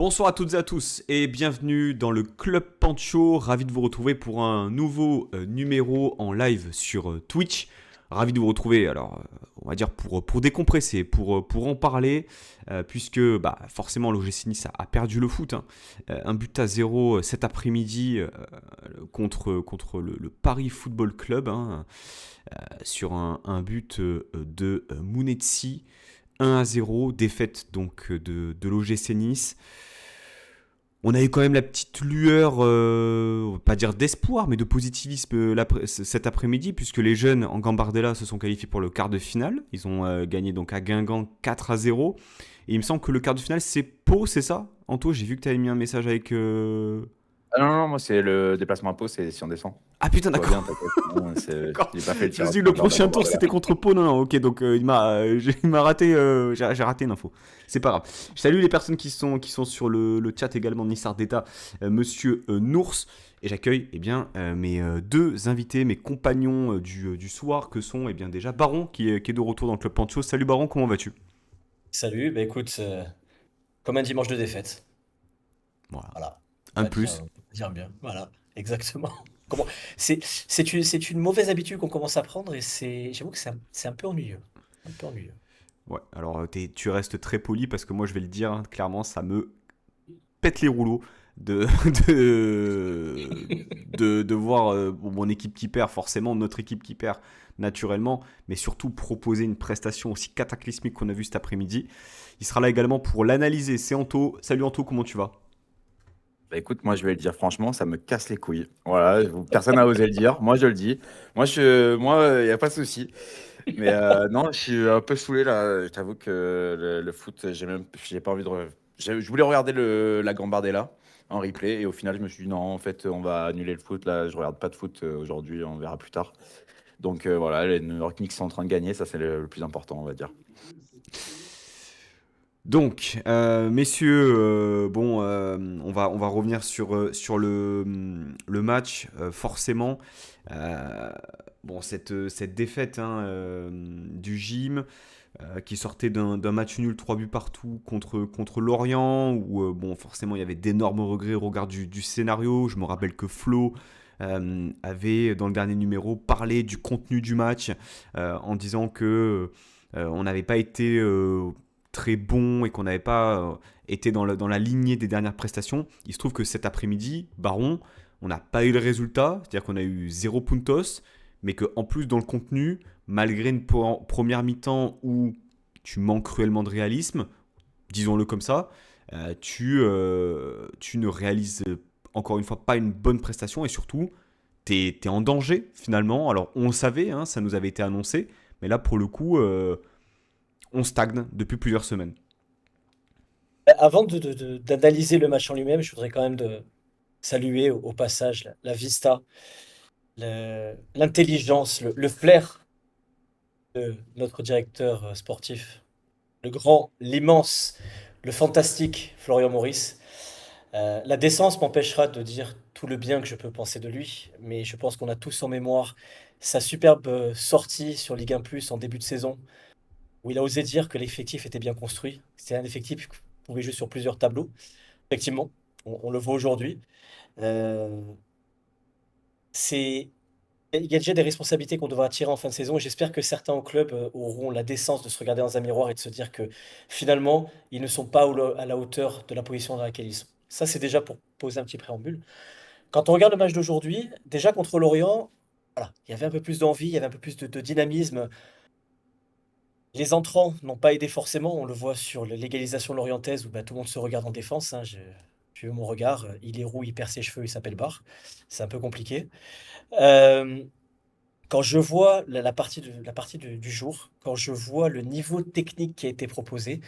Bonsoir à toutes et à tous et bienvenue dans le Club Pancho. Ravi de vous retrouver pour un nouveau numéro en live sur Twitch. Ravi de vous retrouver, on va dire pour décompresser, pour en parler, puisque forcément l'OGC Nice a perdu le foot, hein. Un but à zéro cet après-midi contre le Paris Football Club, hein, sur un but de Mounetzi. 1 à 0, défaite donc de l'OGC Nice. On a eu quand même la petite lueur, on va pas dire d'espoir, mais de positivisme cet après-midi, puisque les jeunes en Gambardella se sont qualifiés pour le quart de finale. Ils ont gagné donc à Guingamp 4 à 0. Et il me semble que le quart de finale, c'est Pau, c'est ça Anto, j'ai vu que tu avais mis un message avec... Ah non, non, moi c'est le déplacement à Pau, c'est si on descend. Ah putain, Tout va d'accord. bien, t'inquiète. Non, D'accord. j'ai pas fait le Je me tirage suis dit, au le sort de la prochain tour, Gambardella. c'était contre Pau. Non, non, ok, donc il m'a raté, j'ai raté une info. C'est pas grave. Je salue les personnes qui sont sur le chat également, Nissar d'État, monsieur Nours. Et j'accueille mes deux invités, mes compagnons du soir, que sont déjà Baron, qui est de retour dans le Club Pancho. Salut Baron, comment vas-tu? Salut, bah écoute, comme un dimanche de défaite. Voilà, Voilà, un de plus. on va pas dire bien. Voilà, exactement. Comment... c'est une mauvaise habitude qu'on commence à prendre et j'avoue que c'est un peu ennuyeux. Un peu ennuyeux. Ouais, alors tu restes très poli parce que moi je vais le dire, hein, clairement, ça me pète les rouleaux de, de voir mon équipe qui perd, forcément notre équipe qui perd naturellement, mais surtout proposer une prestation aussi cataclysmique qu'on a vu cet après-midi. Il sera là également pour l'analyser. C'est Anto. Salut Anto, comment tu vas? Bah écoute, moi je vais le dire franchement, ça me casse les couilles. Voilà, personne n'a osé le dire, moi je le dis. Moi, y a pas de souci. Mais non, je suis un peu saoulé là. Je t'avoue que le foot, j'ai pas envie je voulais regarder la Gambardella en replay et au final je me suis dit non, en fait on va annuler le foot là. Je regarde pas de foot aujourd'hui, on verra plus tard. Donc voilà, les New York Knicks sont en train de gagner, ça c'est le plus important, on va dire. Donc, messieurs, on va revenir sur le match, forcément. Euh, cette défaite, hein, du gym, qui sortait d'un match nul 3 buts partout contre Lorient, où forcément il y avait d'énormes regrets au regard du scénario. Je me rappelle que Flo avait, dans le dernier numéro, parlé du contenu du match, en disant que on n'avait pas été très bon et qu'on n'avait pas été dans la lignée des dernières prestations. Il se trouve que cet après-midi, Baron, on n'a pas eu le résultat, c'est-à-dire qu'on a eu 0 puntos, mais qu'en plus dans le contenu, malgré une première mi-temps où tu manques cruellement de réalisme, disons-le comme ça, tu ne réalises encore une fois pas une bonne prestation et surtout, t'es en danger finalement. Alors on le savait, hein, ça nous avait été annoncé, mais là pour le coup, on stagne depuis plusieurs semaines. Avant d'analyser le match en lui-même, je voudrais quand même saluer au passage la vista, l'intelligence, le flair de notre directeur sportif, le grand, l'immense, le fantastique Florian Maurice. La décence m'empêchera de dire tout le bien que je peux penser de lui, mais je pense qu'on a tous en mémoire sa superbe sortie sur Ligue 1 Plus en début de saison, où il a osé dire que l'effectif était bien construit. C'est un effectif qui pouvait jouer sur plusieurs tableaux. Effectivement, on le voit aujourd'hui. Euh, c'est, il y a déjà des responsabilités qu'on devra tirer en fin de saison, et j'espère que certains au club auront la décence de se regarder dans un miroir et de se dire que finalement, ils ne sont pas à la hauteur de la position dans laquelle ils sont. Ça, c'est déjà pour poser un petit préambule. Quand on regarde le match d'aujourd'hui, déjà contre Lorient, voilà, il y avait un peu plus d'envie, il y avait un peu plus de dynamisme. Les entrants n'ont pas aidé forcément, on le voit sur l'égalisation lorientaise où bah, tout le monde se regarde en défense, hein. J'ai vu mon regard, il est roux, il perd ses cheveux, il s'appelle Barre. C'est un peu compliqué. Euh, Quand je vois la partie du jour, quand je vois le niveau technique qui a été proposé,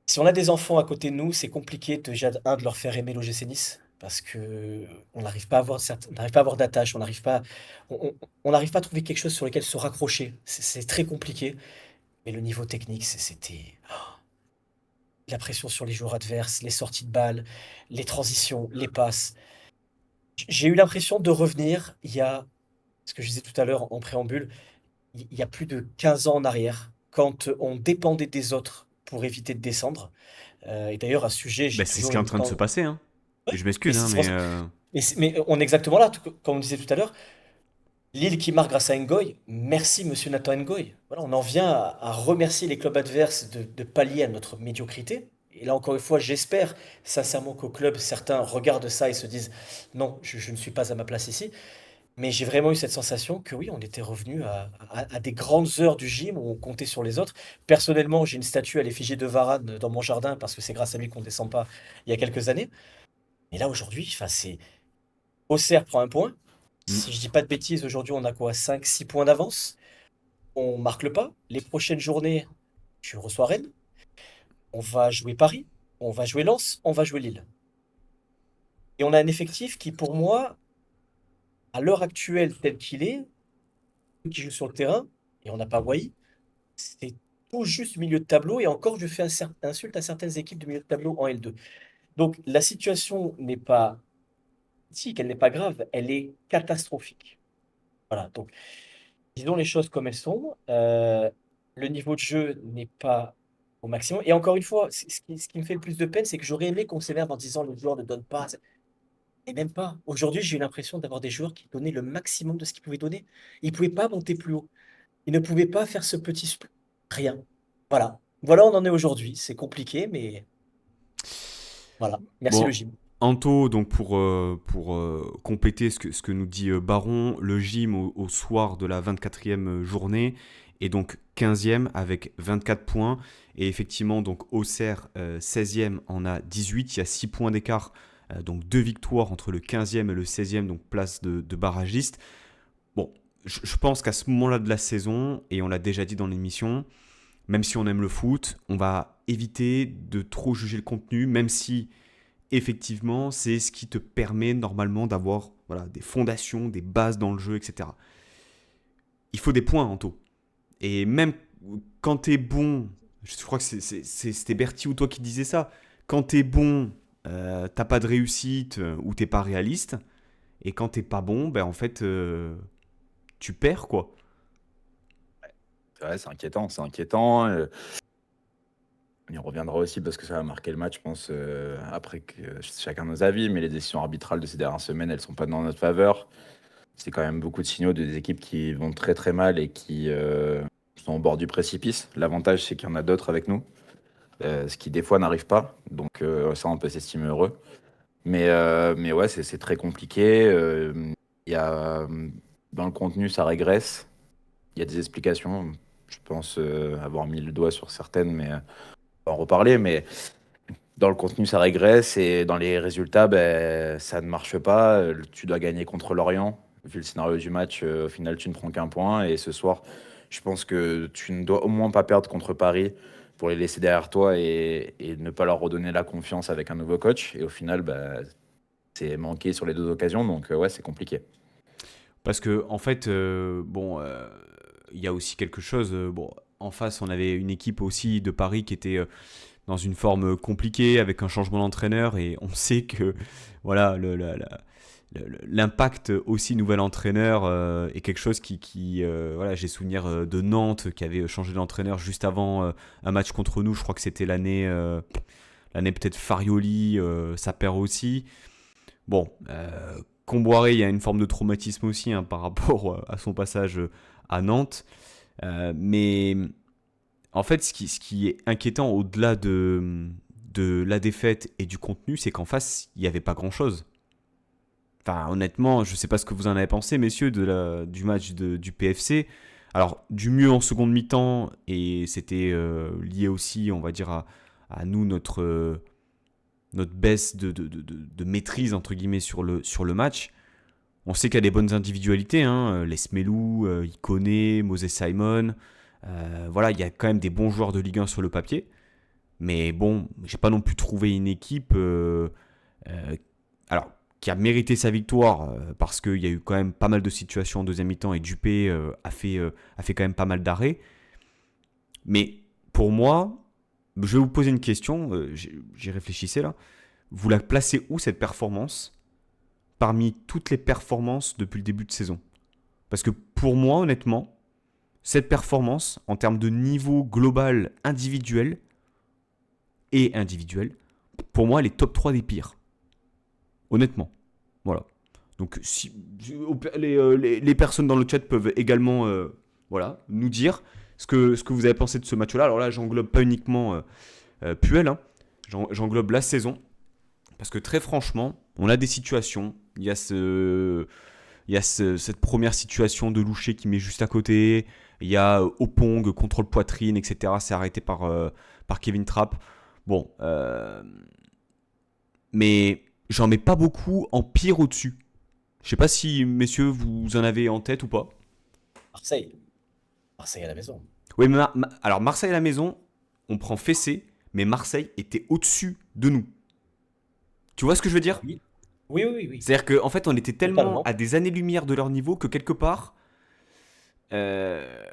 si on a des enfants à côté de nous, c'est compliqué déjà de leur faire aimer l'OGC Nice parce que on n'arrive pas à avoir on n'arrive pas à avoir d'attache, on n'arrive pas à trouver quelque chose sur lequel se raccrocher. C'est très compliqué. Mais le niveau technique, c'était la pression sur les joueurs adverses, les sorties de balles, les transitions, les passes. J'ai eu l'impression de revenir il y a, ce que je disais tout à l'heure en préambule, il y a plus de 15 ans en arrière, quand on dépendait des autres pour éviter de descendre. Et d'ailleurs, à ce sujet, Bah, j'ai c'est ce toujours qui est en une train de se grande... passer, hein. Ouais, Je mais m'excuse, hein, c'est pour mais ça- mais on est exactement là, comme on disait tout à l'heure. Lille qui marque grâce à Ngoy, merci Monsieur Nathan Ngoy. Voilà, on en vient à remercier les clubs adverses de pallier à notre médiocrité. Et là encore une fois, j'espère sincèrement qu'au club, certains regardent ça et se disent non, je ne suis pas à ma place ici. Mais j'ai vraiment eu cette sensation que oui, on était revenu à des grandes heures du gym où on comptait sur les autres. Personnellement, j'ai une statue à l'effigie de Varane dans mon jardin parce que c'est grâce à lui qu'on ne descend pas il y a quelques années. Et là aujourd'hui, enfin, c'est Auxerre prend un point. mm. Si je dis pas de bêtises, aujourd'hui on a quoi? 5, 6 points d'avance. On marque le pas. Les prochaines journées, tu reçois Rennes. On va jouer Paris. On va jouer Lens. On va jouer Lille. Et on a un effectif qui, pour moi, à l'heure actuelle, tel qu'il est, ceux qui joue sur le terrain, et on n'a pas Wai, c'est tout juste milieu de tableau. Et encore, je fais insulte à certaines équipes de milieu de tableau en L2. Donc la situation n'est pas critique, elle n'est pas grave, elle est catastrophique. Voilà. Donc disons les choses comme elles sont. Le niveau de jeu n'est pas au maximum. Et encore une fois, ce qui me fait le plus de peine, c'est que j'aurais aimé qu'on s'énerve en disant les joueurs ne donnent pas. Et même pas. Aujourd'hui, j'ai eu l'impression d'avoir des joueurs qui donnaient le maximum de ce qu'ils pouvaient donner. Ils ne pouvaient pas monter plus haut. Ils ne pouvaient pas faire ce petit rien. Voilà. Voilà, on en est aujourd'hui. C'est compliqué, mais voilà. Merci le Bon, gym. Anto, donc pour compléter ce que nous dit Baron, le gym au soir de la 24e journée est donc 15e avec 24 points. Et effectivement, donc Auxerre 16e en a 18. Il y a 6 points d'écart, donc 2 victoires entre le 15e et le 16e, donc place de barragiste. Bon, je pense qu'à ce moment-là de la saison, et on l'a déjà dit dans l'émission, même si on aime le foot, on va éviter de trop juger le contenu, même si effectivement, c'est ce qui te permet normalement d'avoir voilà, des fondations, des bases dans le jeu, etc. Il faut des points en taux. Et même quand tu es bon, je crois que c'était Bertie ou toi qui disais ça, quand tu es bon, t'as pas de réussite ou t'es pas réaliste. Et quand t'es pas bon, ben en fait, tu perds quoi. Ouais, c'est inquiétant, c'est inquiétant. On y reviendra aussi parce que ça va marquer le match, je pense, après que chacun nos avis, mais les décisions arbitrales de ces dernières semaines, elles sont pas dans notre faveur. C'est quand même beaucoup de signaux des équipes qui vont très très mal et qui sont au bord du précipice. L'avantage, c'est qu'il y en a d'autres avec nous, ce qui des fois n'arrive pas. Donc ça, on peut s'estimer heureux. Mais ouais, c'est très compliqué. Il y a, dans le contenu, ça régresse. Il y a des explications. Je pense avoir mis le doigt sur certaines, mais on va en reparler. Mais dans le contenu, ça régresse et dans les résultats, ben, ça ne marche pas. Tu dois gagner contre Lorient. Vu le scénario du match, au final, tu ne prends qu'un point. Et ce soir, je pense que tu ne dois au moins pas perdre contre Paris pour les laisser derrière toi et ne pas leur redonner la confiance avec un nouveau coach. Et au final, bah, c'est manqué sur les deux occasions. Donc, ouais, c'est compliqué. Parce que en fait, bon, il y a aussi quelque chose. Bon, en face, on avait une équipe aussi de Paris qui était dans une forme compliquée avec un changement d'entraîneur et on sait que voilà l'impact aussi nouvel entraîneur est quelque chose voilà, j'ai souvenir de Nantes qui avait changé d'entraîneur juste avant un match contre nous. Je crois que c'était l'année peut-être Farioli, ça perd aussi. Bon, Comboiré, il y a une forme de traumatisme aussi hein, par rapport à son passage à Nantes. Mais en fait, ce qui est inquiétant au-delà de la défaite et du contenu, c'est qu'en face, il n'y avait pas grand-chose. Enfin, honnêtement, je ne sais pas ce que vous en avez pensé, messieurs, du match du PFC. Alors, du mieux en seconde mi-temps, et c'était lié aussi, on va dire, à nous, notre baisse de maîtrise, entre guillemets, sur le match. On sait qu'il y a des bonnes individualités, hein, les Smelou, Ikoné, Moses Simon. Voilà, il y a quand même des bons joueurs de Ligue 1 sur le papier. Mais bon, j'ai pas non plus trouvé une équipe euh, alors, qui a mérité sa victoire parce qu'il y a eu quand même pas mal de situations en deuxième mi-temps et Dupé a fait quand même pas mal d'arrêts. Mais pour moi, je vais vous poser une question, j'y réfléchissais là. Vous la placez où cette performance parmi toutes les performances depuis le début de saison? Parce que pour moi, honnêtement, cette performance, en termes de niveau global individuel, et individuelle, pour moi, les top 3 des pires. Honnêtement. Voilà. Donc, si, les personnes dans le chat peuvent également voilà, nous dire ce que vous avez pensé de ce match-là. Alors là, j'englobe pas uniquement Puel, hein. J'englobe la saison. Parce que très franchement, on a des situations. Il y a cette première situation de Loucher qui met juste à côté. Il y a Opong, contrôle poitrine, etc. C'est arrêté par Kevin Trapp. Bon, mais j'en mets pas beaucoup en pire au-dessus. Je sais pas si, messieurs, vous en avez en tête ou pas. Marseille. Marseille à la maison. Oui, mais alors Marseille à la maison, on prend fessé, mais Marseille était au-dessus de nous. Tu vois ce que je veux dire? Oui. Oui, oui, oui, oui. C'est-à-dire qu'en fait, on était tellement Totalement. à des années-lumière de leur niveau que quelque part, euh,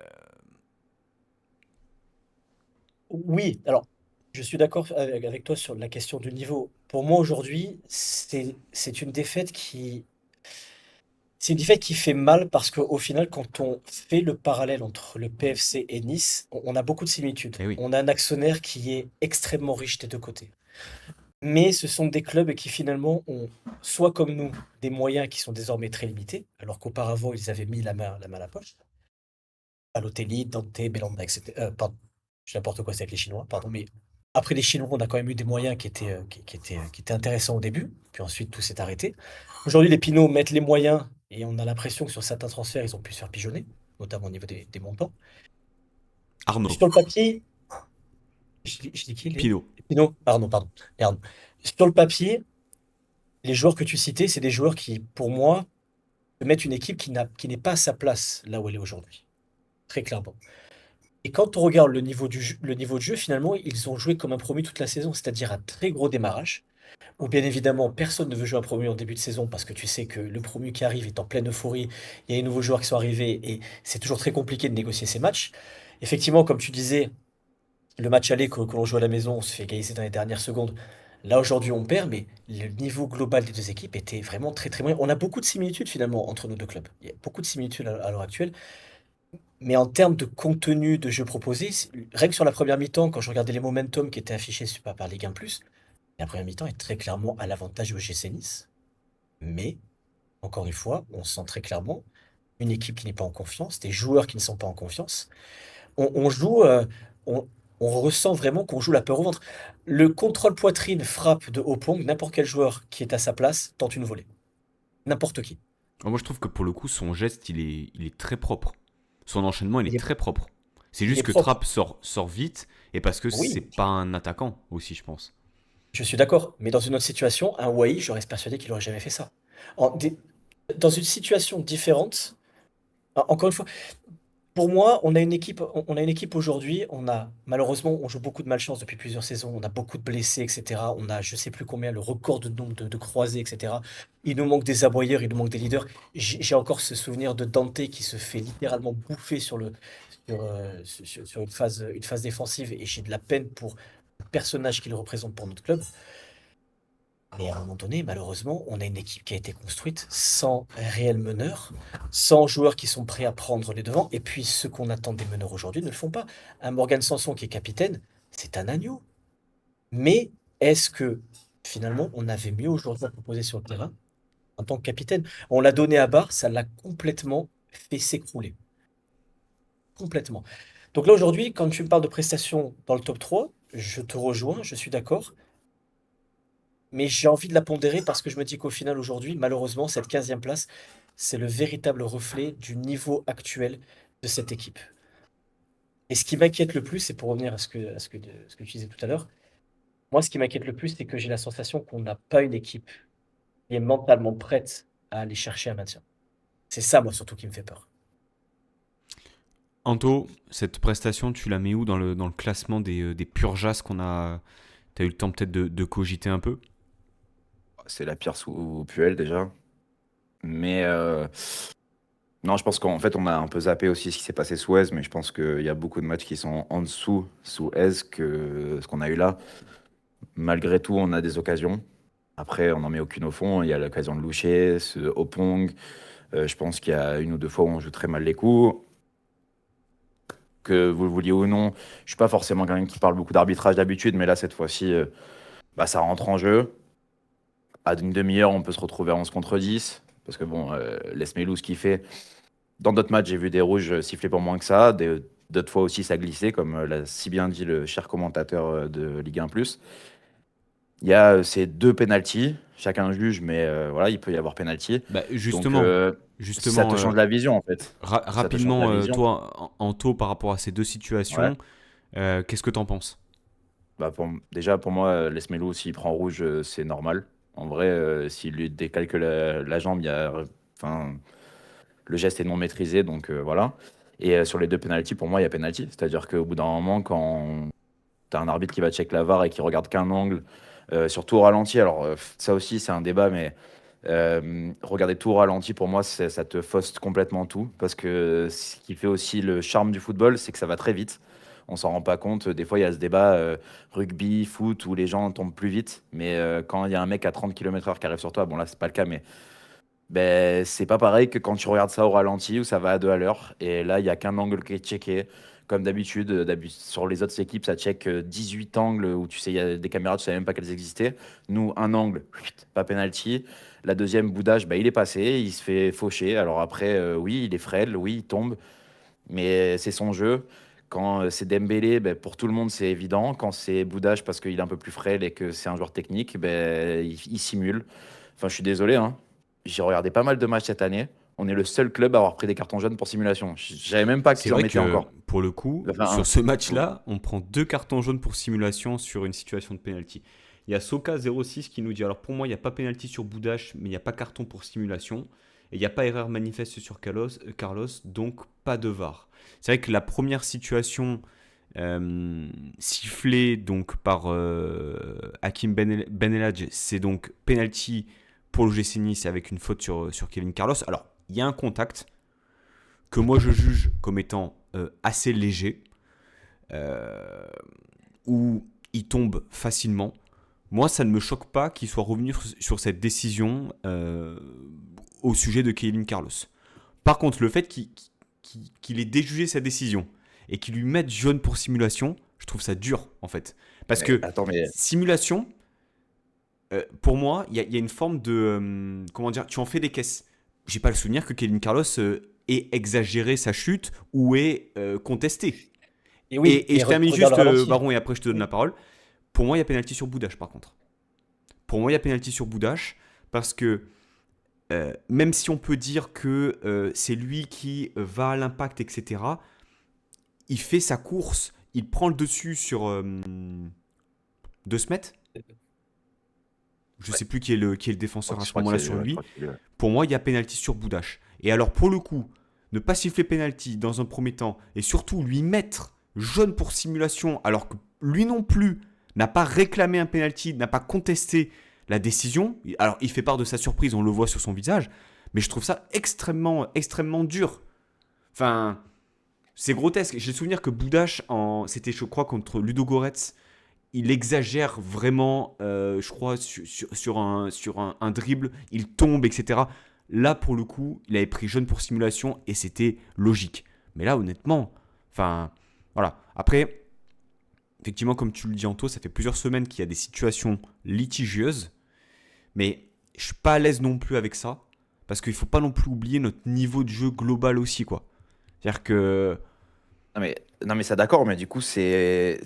Oui, alors, je suis d'accord avec toi sur la question du niveau. Pour moi, aujourd'hui, c'est une défaite qui, c'est une défaite qui fait mal parce qu'au final, quand on fait le parallèle entre le PFC et Nice, on a beaucoup de similitudes. eh oui. On a un actionnaire qui est extrêmement riche des deux côtés. Mais ce sont des clubs qui finalement ont, soit comme nous, des moyens qui sont désormais très limités, alors qu'auparavant, ils avaient mis la main à la poche. Balotelli, Dante, Belanda, etc. Pardon, je dis n'importe quoi, c'est avec les Chinois, pardon. Mais après les Chinois, on a quand même eu des moyens qui étaient intéressants au début, puis ensuite tout s'est arrêté. Aujourd'hui, les Pinots mettent les moyens et on a l'impression que sur certains transferts, ils ont pu se faire pigeonner, notamment au niveau des montants. Arnaud, Sur le papier, je dis qui Pinot. les Pinots? Pardon. Les Arnaud. Sur le papier, les joueurs que tu citais, c'est des joueurs qui, pour moi, mettent une équipe qui n'est pas à sa place là où elle est aujourd'hui, très clairement. Et quand on regarde le niveau de jeu, finalement, ils ont joué comme un promu toute la saison, c'est-à-dire un très gros démarrage, où bien évidemment, personne ne veut jouer un promu en début de saison parce que tu sais que le promu qui arrive est en pleine euphorie, il y a les nouveaux joueurs qui sont arrivés et c'est toujours très compliqué de négocier ces matchs. Effectivement, comme tu disais, le match aller que l'on joue à la maison, on se fait égaliser dans les dernières secondes. Là, aujourd'hui, on perd, mais le niveau global des deux équipes était vraiment très très moyen. On a beaucoup de similitudes finalement entre nos deux clubs. Il y a beaucoup de similitudes à l'heure actuelle. Mais en termes de contenu de jeu proposé, rien que sur la première mi-temps, quand je regardais les momentum qui étaient affichés par Ligue 1+, la première mi-temps est très clairement à l'avantage du OGC Nice. Mais, encore une fois, on sent très clairement une équipe qui n'est pas en confiance, des joueurs qui ne sont pas en confiance. On joue, on, on ressent vraiment qu'on joue la peur au ventre. Le contrôle poitrine frappe de Opong, n'importe quel joueur qui est à sa place tente une volée. N'importe qui. Moi, je trouve que pour le coup, son geste, il est très propre. Son enchaînement, il Il est est, très propre. C'est il est juste que propre. Trapp sort vite, et parce que c'est Oui, pas un attaquant aussi, je pense. je suis d'accord. Mais dans une autre situation, un Wai, je reste persuadé qu'il aurait jamais fait ça. En- des- Dans une situation différente, encore une fois, pour moi, on a une équipe aujourd'hui. On a malheureusement, on joue beaucoup de malchance depuis plusieurs saisons. On a beaucoup de blessés, etc. On a, je sais plus combien, le record de nombre de croisés, etc. Il nous manque des aboyeurs, il nous manque des leaders. J'ai encore ce souvenir de Dante qui se fait littéralement bouffer sur une phase défensive, et j'ai de la peine pour le personnage qu'il représente pour notre club. Mais à un moment donné, malheureusement, on a une équipe qui a été construite sans réel meneur, sans joueurs qui sont prêts à prendre les devants. Et puis, ceux qu'on attend des meneurs aujourd'hui ne le font pas. Un Morgan Sanson qui est capitaine, c'est un agneau. Mais est-ce que finalement, on avait mieux aujourd'hui à proposer sur le terrain en tant que capitaine? On l'a donné à Barre, ça l'a complètement fait s'écrouler. Complètement. Donc là, aujourd'hui, quand tu me parles de prestations dans le top 3, je te rejoins, je suis d'accord. Mais j'ai envie de la pondérer parce que je me dis qu'au final, aujourd'hui, malheureusement, cette 15e place, c'est le véritable reflet du niveau actuel de cette équipe. Et ce qui m'inquiète le plus, c'est pour revenir à ce que tu disais tout à l'heure, moi, ce qui m'inquiète le plus, c'est que j'ai la sensation qu'on n'a pas une équipe qui est mentalement prête à aller chercher un maintien. C'est ça, moi, surtout, qui me fait peur. Anto, cette prestation, tu la mets où dans le classement des purjas qu'on a. T'as eu le temps peut-être de cogiter un peu? C'est la pire sous Puel déjà. Mais non, je pense qu'en fait, on a un peu zappé aussi ce qui s'est passé sous Aise, mais je pense qu'il y a beaucoup de matchs qui sont en dessous sous Aise que ce qu'on a eu là. Malgré tout, on a des occasions. Après, on n'en met aucune au fond. Il y a l'occasion de Loucher, ce Opong. Je pense qu'il y a une ou deux fois où on joue très mal les coups. que vous le vouliez ou non. Je suis pas forcément quelqu'un qui parle beaucoup d'arbitrage d'habitude, mais là, cette fois-ci, bah, ça rentre en jeu. À une demi-heure, on peut se retrouver à 11 contre 10. Parce que bon, Les Melou, ce qu'il fait. Dans d'autres matchs, j'ai vu des rouges siffler pour moins que ça. D'autres fois aussi, ça glissait, comme l'a si bien dit le cher commentateur de Ligue 1+. Il y a ces deux pénaltys. Chacun juge, mais voilà, il peut y avoir pénalty. Bah, Donc, ça justement, te change la vision, en fait. Ça te change la rapidement, vision. toi, en taux par rapport à ces deux Ouais. situations, qu'est-ce que t'en penses? Bah, déjà, pour moi, Les Melou, s'il prend rouge, c'est normal. En vrai, s'il lui décalque la jambe, enfin, le geste est non maîtrisé, donc voilà. Et sur les deux pénaltys, pour moi, il y a pénalty. C'est-à-dire qu'au bout d'un moment, quand tu as un arbitre qui va check la VAR et qui regarde qu'un angle, surtout au ralenti, alors ça aussi, c'est un débat, mais regarder tout au ralenti, pour moi, ça te fausse complètement tout. Parce que ce qui fait aussi le charme du football, c'est que ça va très vite. On s'en rend pas compte. Des fois, il y a ce débat rugby, foot, où les gens tombent plus vite. Mais quand il y a un mec à 30 km/h qui arrive sur toi, bon là, c'est pas le cas, mais ben, c'est pas pareil que quand tu regardes ça au ralenti où ça va à 2 à l'heure. Et là, il n'y a qu'un angle qui est checké. Comme d'habitude, sur les autres équipes, ça check 18 angles où tu sais, il y a des caméras, tu savais même pas qu'elles existaient. Nous, un angle, pas penalty. La deuxième, Boudage, bah, il est passé, il se fait faucher. Alors après, oui, il est frêle, oui, il tombe, mais c'est son jeu. Quand c'est Dembélé, ben, pour tout le monde, c'est évident. Quand c'est Boudage, parce qu'il est un peu plus frêle et que c'est un joueur technique, ben, il simule. Enfin, je suis désolé, hein. J'ai regardé pas mal de matchs cette année. On est le seul club à avoir pris des cartons jaunes pour simulation. Je savais même pas C'est qu'ils en vrai mettaient que encore. pour le coup, Enfin, sur ce match-là, on prend 2 cartons jaunes pour simulation sur une situation de penalty. Il y a Soka06 qui nous dit alors pour moi, il n'y a pas penalty sur Boudache, mais il n'y a pas carton pour simulation. Et il n'y a pas erreur manifeste sur Carlos, donc pas de VAR. C'est vrai que la première situation sifflée donc par Hakim Ben c'est donc penalty pour le GC Nice avec une faute sur Kevin Carlos. Alors, il y a un contact que moi je juge comme étant assez léger, où il tombe facilement. Moi, ça ne me choque pas qu'il soit revenu sur cette décision au sujet de Kevin Carlos. Par contre, le fait qu'il ait déjugé sa décision et qu'il lui mette jaune pour simulation, je trouve ça dur en fait. Parce mais que attends, mais simulation, pour moi, il y a une forme de... comment dire, tu en fais des caisses. J'ai pas le souvenir que Kevin Carlos ait exagéré sa chute ou ait contesté. Et oui, Et mais je termine regarde juste, le ralenti. Baron, et après je te donne la Oui. parole. Pour moi, il y a pénalty sur Boudache, par contre. Pour moi, il y a pénalty sur Boudache, parce que même si on peut dire que c'est lui qui va à l'impact, etc., il fait sa course, il prend le dessus sur De Smet. Je ouais, sais plus qui est le défenseur à je ce crois moment-là qu'il sur je lui. crois qu'il est- Pour moi, il y a pénalty sur Boudache. Et alors, pour le coup, ne pas siffler pénalty dans un premier temps, et surtout lui mettre jaune pour simulation, alors que lui non plus n'a pas réclamé un pénalty, n'a pas contesté la décision. Alors, il fait part de sa surprise, on le voit sur son visage, mais je trouve ça extrêmement, extrêmement dur. Enfin, c'est grotesque. J'ai le souvenir que Boudache, c'était, je crois, contre Ludo Goretz, il exagère vraiment, je crois, sur un dribble, il tombe, etc. Là, pour le coup, il avait pris jaune pour simulation et c'était logique. Mais là, honnêtement, enfin, voilà. Après, effectivement, comme tu le dis, Anto, ça fait plusieurs semaines qu'il y a des situations litigieuses, mais je suis pas à l'aise non plus avec ça, parce qu'il faut pas non plus oublier notre niveau de jeu global aussi, quoi. C'est-à-dire que, Non, mais ça, d'accord, mais du coup, tes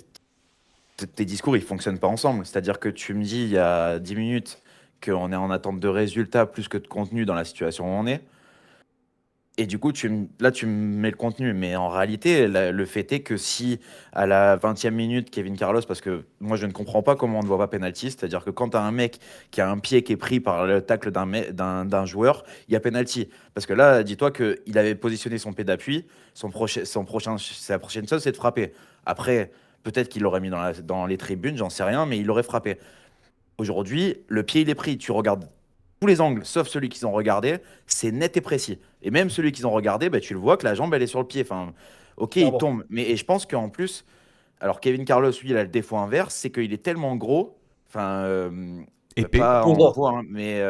discours, ils fonctionnent pas ensemble. C'est-à-dire que tu me dis il y a 10 minutes qu'on est en attente de résultats plus que de contenu dans la situation où on est. Et du coup, là, tu me mets le contenu. Mais en réalité, le fait est que si à la 20e minute, Kevin Carlos, parce que moi, je ne comprends pas comment on ne voit pas penalty, c'est-à-dire que quand tu as un mec qui a un pied qui est pris par le tacle d'un joueur, il y a penalty. Parce que là, dis-toi qu'il avait positionné son pied d'appui, sa prochaine chose, c'est de frapper. Après, peut-être qu'il l'aurait mis dans les tribunes, j'en sais rien, mais il l'aurait frappé. Aujourd'hui, le pied, il est pris. Tu regardes tous les angles, sauf celui qu'ils ont regardé, c'est net et précis. Et même celui qu'ils ont regardé, bah, tu le vois que la jambe, elle est sur le pied. Enfin, ok, il Clairement. tombe. Mais et je pense qu'en plus, alors Kevin Carlos, lui, il a le défaut inverse, c'est qu'il est tellement gros, enfin, épais. pas en Imposant. poids, hein, mais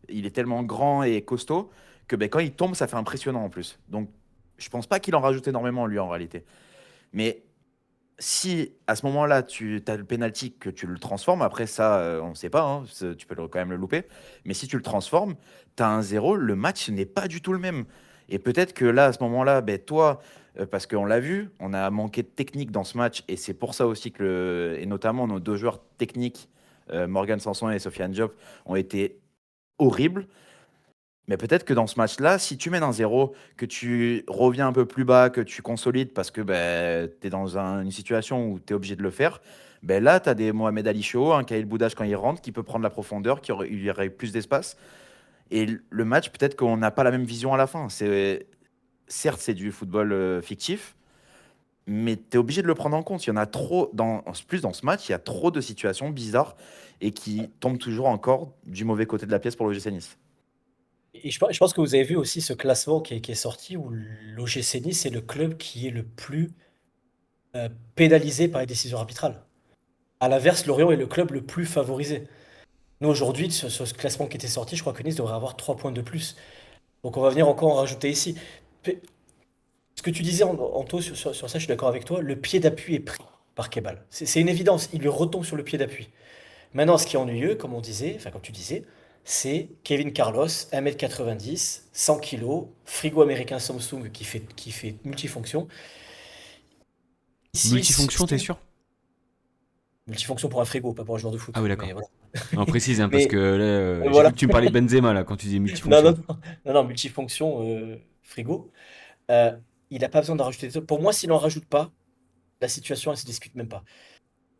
il est tellement grand et costaud que ben, quand il tombe, ça fait impressionnant en plus. Donc, je pense pas qu'il en rajoute énormément, lui, en réalité. Mais si à ce moment-là, tu as le penalty que tu le transformes, après ça, on ne sait pas, hein, tu peux quand même le louper. Mais si tu le transformes, tu as un 0, le match n'est pas du tout le même. Et peut-être que là, à ce moment-là, ben, toi, parce qu'on l'a vu, on a manqué de technique dans ce match. Et c'est pour ça aussi que, et notamment nos deux joueurs techniques, Morgan Sanson et Sofiane Diop, ont été horribles. Mais peut-être que dans ce match-là, si tu mènes un 0, que tu reviens un peu plus bas, que tu consolides parce que tu es dans une situation où tu es obligé de le faire, ben là, tu as des Mohamed Ali Chaud, un Khalil Boudache quand il rentre, qui peut prendre la profondeur, il y aurait eu plus d'espace. Et le match, peut-être qu'on n'a pas la même vision à la fin. Certes, c'est du football fictif, mais tu es obligé de le prendre en compte. Il y en a trop, en plus dans ce match, il y a trop de situations bizarres et qui tombent toujours encore du mauvais côté de la pièce pour l'OGC Nice. Et je pense que vous avez vu aussi ce classement qui est sorti où l'OGC Nice est le club qui est le plus pénalisé par les décisions arbitrales. À l'inverse, Lorient est le club le plus favorisé. Nous, aujourd'hui, sur ce classement qui était sorti, je crois que Nice devrait avoir 3 points de plus. Donc on va venir encore en rajouter ici. Pe- Ce que tu disais, Anto, sur ça, je suis d'accord avec toi, le pied d'appui est pris par Kebal. C'est une évidence, il lui retombe sur le pied d'appui. Maintenant, ce qui est ennuyeux, comme on disait, enfin comme tu disais, c'est Kevin Carlos, 1,90 m, 100 kilos, frigo américain Samsung qui fait multifonction. Ici, Multifonction, t'es sûr? multifonction pour un frigo, pas pour un joueur de Ah foot. oui, Mais d'accord. voilà. On précise, hein, parce Mais que là, j'ai cru voilà. que tu me parlais Benzema là quand tu disais Non, non, multifonction. non, non, non, multifonction frigo. Euh, il n'a pas besoin d'en rajouter des autres. Pour moi, s'il n'en rajoute pas, la situation, elle se discute même pas.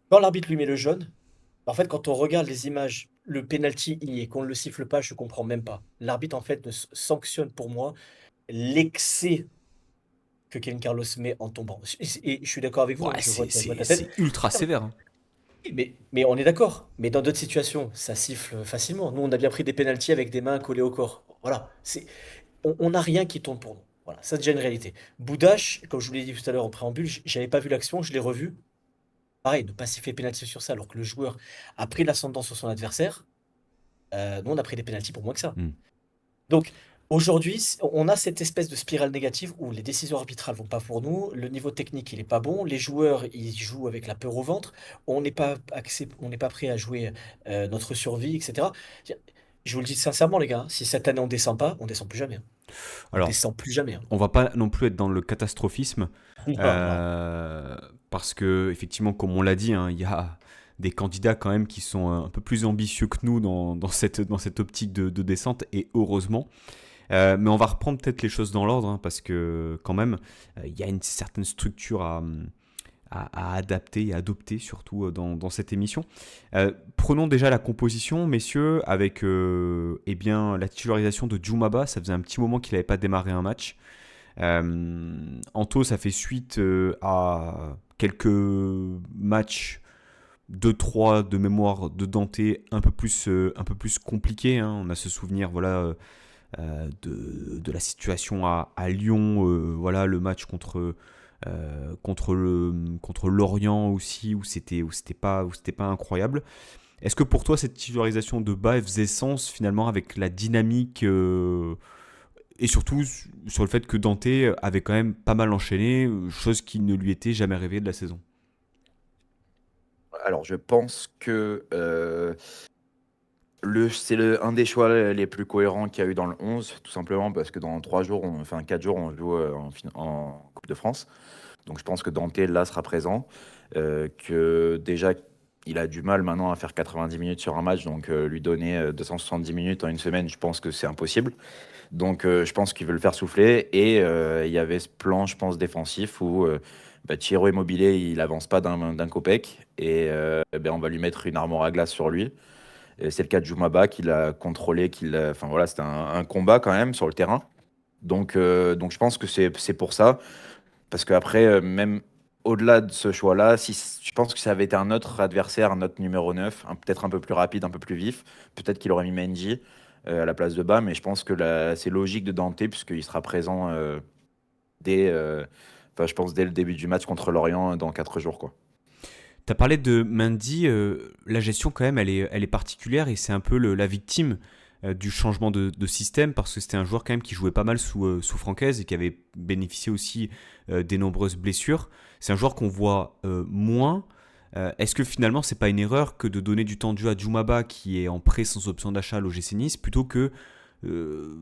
Quand l'arbitre lui met le jaune, en fait, quand on regarde les images, le penalty y est, qu'on ne le siffle pas, je comprends même pas. L'arbitre, en fait, ne sanctionne pour moi l'excès que Kevin Carlos met en tombant. Et je suis d'accord avec vous, hein, Ouais, je vois ta tête. c'est ultra sévère, hein. Mais on est d'accord. Mais dans d'autres situations, ça siffle facilement. Nous, on a bien pris des pénaltys avec des mains collées au corps. Voilà. On n'a rien qui tourne pour nous. Voilà, ça c'est déjà une réalité. Boudache, comme je vous l'ai dit tout à l'heure en préambule, j'avais pas vu l'action, je l'ai revu. Pareil, ne pas siffler pénalty sur ça, alors que le joueur a pris l'ascendant sur son adversaire. Nous, on a pris des pénaltys pour moins que ça. Hmm. Donc, aujourd'hui, on a cette espèce de spirale négative où les décisions arbitrales vont pas pour nous, le niveau technique, il est pas bon, les joueurs, ils jouent avec la peur au ventre, on n'est pas prêt à jouer notre survie, etc. Je vous le dis sincèrement, les gars, hein, si cette année on descend pas, on descend plus jamais, hein. On Alors, descend plus jamais, hein. on va pas non plus être dans le catastrophisme, Non, non. parce que effectivement, comme on l'a dit, hein, il y a des candidats quand même qui sont un peu plus ambitieux que nous dans cette optique de descente, et heureusement. Mais on va reprendre peut-être les choses dans l'ordre, hein, parce que quand même, il y a une certaine structure à adapter et adopter, surtout dans cette émission. Prenons déjà la composition, messieurs, avec eh bien, la titularisation de Djoumaba. Ça faisait un petit moment qu'il n'avait pas démarré un match. Anto, ça fait suite à quelques matchs 2-3 de mémoire de Dante un peu plus compliqués, hein. On a ce souvenir, voilà, de la situation à Lyon, voilà, le match contre Lorient aussi, où c'était pas incroyable. Est-ce que pour toi cette titularisation de bas faisait sens finalement avec la dynamique, et surtout sur le fait que Dante avait quand même pas mal enchaîné, chose qui ne lui était jamais arrivée de la saison? Alors, je pense que c'est un des choix les plus cohérents qu'il y a eu dans le 11, tout simplement parce que dans 3 jours, enfin 4 jours, on joue en Coupe de France. Donc je pense que Dante, là, sera présent. Que déjà, il a du mal maintenant à faire 90 minutes sur un match, donc lui donner 270 minutes en une semaine, je pense que c'est impossible. Donc je pense qu'il veut le faire souffler. Et il y avait ce plan, je pense, défensif où Thierry Immobilier, il avance pas d'un copec. Et on va lui mettre une armoire à glace sur lui. Et c'est le cas de Jumaba qui l'a contrôlé, enfin voilà, c'était un combat quand même sur le terrain. Donc je pense que c'est pour ça. Parce qu'après, même au-delà de ce choix-là, si, je pense que ça avait été un autre adversaire, un autre numéro 9, peut-être un peu plus rapide, un peu plus vif. Peut-être qu'il aurait mis Mendy à la place de bas, mais je pense que c'est logique de Dante, puisqu'il sera présent dès, euh, enfin, je pense dès le début du match contre Lorient dans 4 jours, quoi. Tu as parlé de Mendy, la gestion quand même, elle est particulière et c'est un peu la victime du changement de système, parce que c'était un joueur quand même qui jouait pas mal sous Francaise et qui avait bénéficié aussi des nombreuses blessures. C'est un joueur qu'on voit moins. Est-ce que finalement c'est pas une erreur que de donner du temps de jeu à Djoumaba qui est en prêt sans option d'achat à l'OGC Nice plutôt que de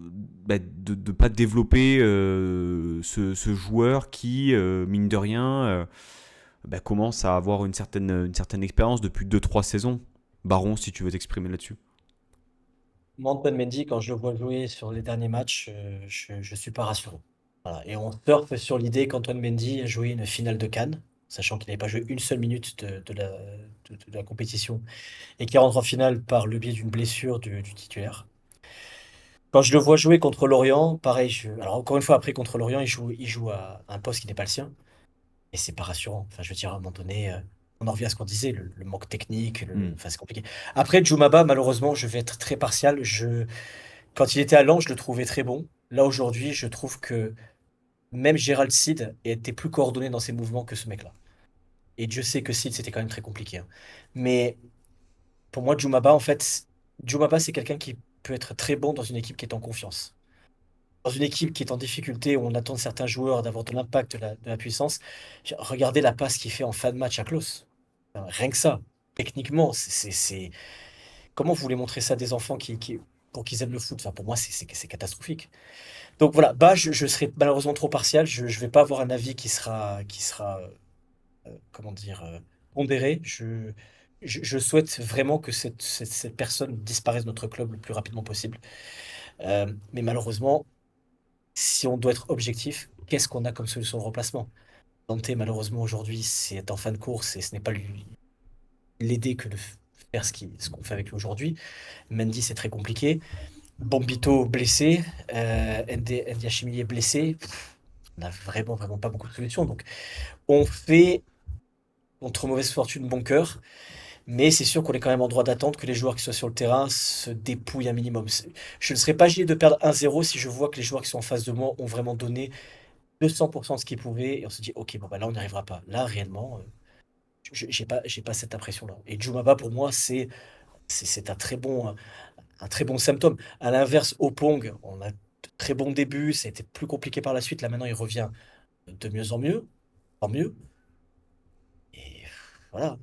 ne pas développer ce joueur qui, mine de rien, commence à avoir une certaine expérience depuis 2-3 saisons. Baron, si tu veux t'exprimer là-dessus. Moi, Antoine Mendy, quand je le vois jouer sur les derniers matchs, je suis pas rassuré. Voilà. Et on surfe sur l'idée qu'Antoine Mendy a joué une finale de Cannes, sachant qu'il n'avait pas joué une seule minute de la compétition, et qui rentre en finale par le biais d'une blessure du titulaire. Quand je le vois jouer contre Lorient, pareil, alors encore une fois, après contre Lorient, il joue à un poste qui n'est pas le sien, et c'est pas rassurant. Enfin, je veux dire, à un moment donné, on en revient à ce qu'on disait, le manque technique, Hmm. enfin, c'est compliqué. Après, Djoumaba, malheureusement, je vais être très partial. Quand il était à Lens, je le trouvais très bon. Là, aujourd'hui, je trouve que même Gérald Sid était plus coordonné dans ses mouvements que ce mec-là. Et Dieu sait que Sid, c'était quand même très compliqué, hein. Mais pour moi, Djoumaba, en fait, Djoumaba, c'est quelqu'un qui peut être très bon dans une équipe qui est en confiance. Dans une équipe qui est en difficulté, où on attend de certains joueurs d'avoir de l'impact, de la puissance. Regardez la passe qu'il fait en fin de match à Klose. Rien que ça, techniquement, comment vous voulez montrer ça à des enfants pour qu'ils aiment le foot? Enfin, pour moi, c'est catastrophique. Donc voilà, bah, je serai malheureusement trop partial. Je ne vais pas avoir un avis qui sera comment dire, pondéré. Je souhaite vraiment que cette personne disparaisse de notre club le plus rapidement possible. Mais malheureusement, si on doit être objectif, qu'est-ce qu'on a comme solution de remplacement? Dante, malheureusement, aujourd'hui, c'est en fin de course et ce n'est pas lui l'aider que de faire ce qu'on fait avec lui aujourd'hui. Mendy, c'est très compliqué. Bombito blessé, Ndiachimili est blessé. On n'a vraiment, vraiment pas beaucoup de solutions. Donc, on fait, contre mauvaise fortune, bon cœur. Mais c'est sûr qu'on est quand même en droit d'attendre que les joueurs qui soient sur le terrain se dépouillent un minimum. Je ne serais pas gêné de perdre 1-0 si je vois que les joueurs qui sont en face de moi ont vraiment donné 200% de ce qu'ils pouvaient. Et on se dit, ok, bon, bah là, on n'y arrivera pas. Là, réellement, j'ai pas cette impression-là. Et Djoumaba, pour moi, c'est un très bon symptôme. À l'inverse, Opong, on a de très bons débuts. Ça a été plus compliqué par la suite. Là, maintenant, il revient de mieux en mieux. En mieux. Et voilà,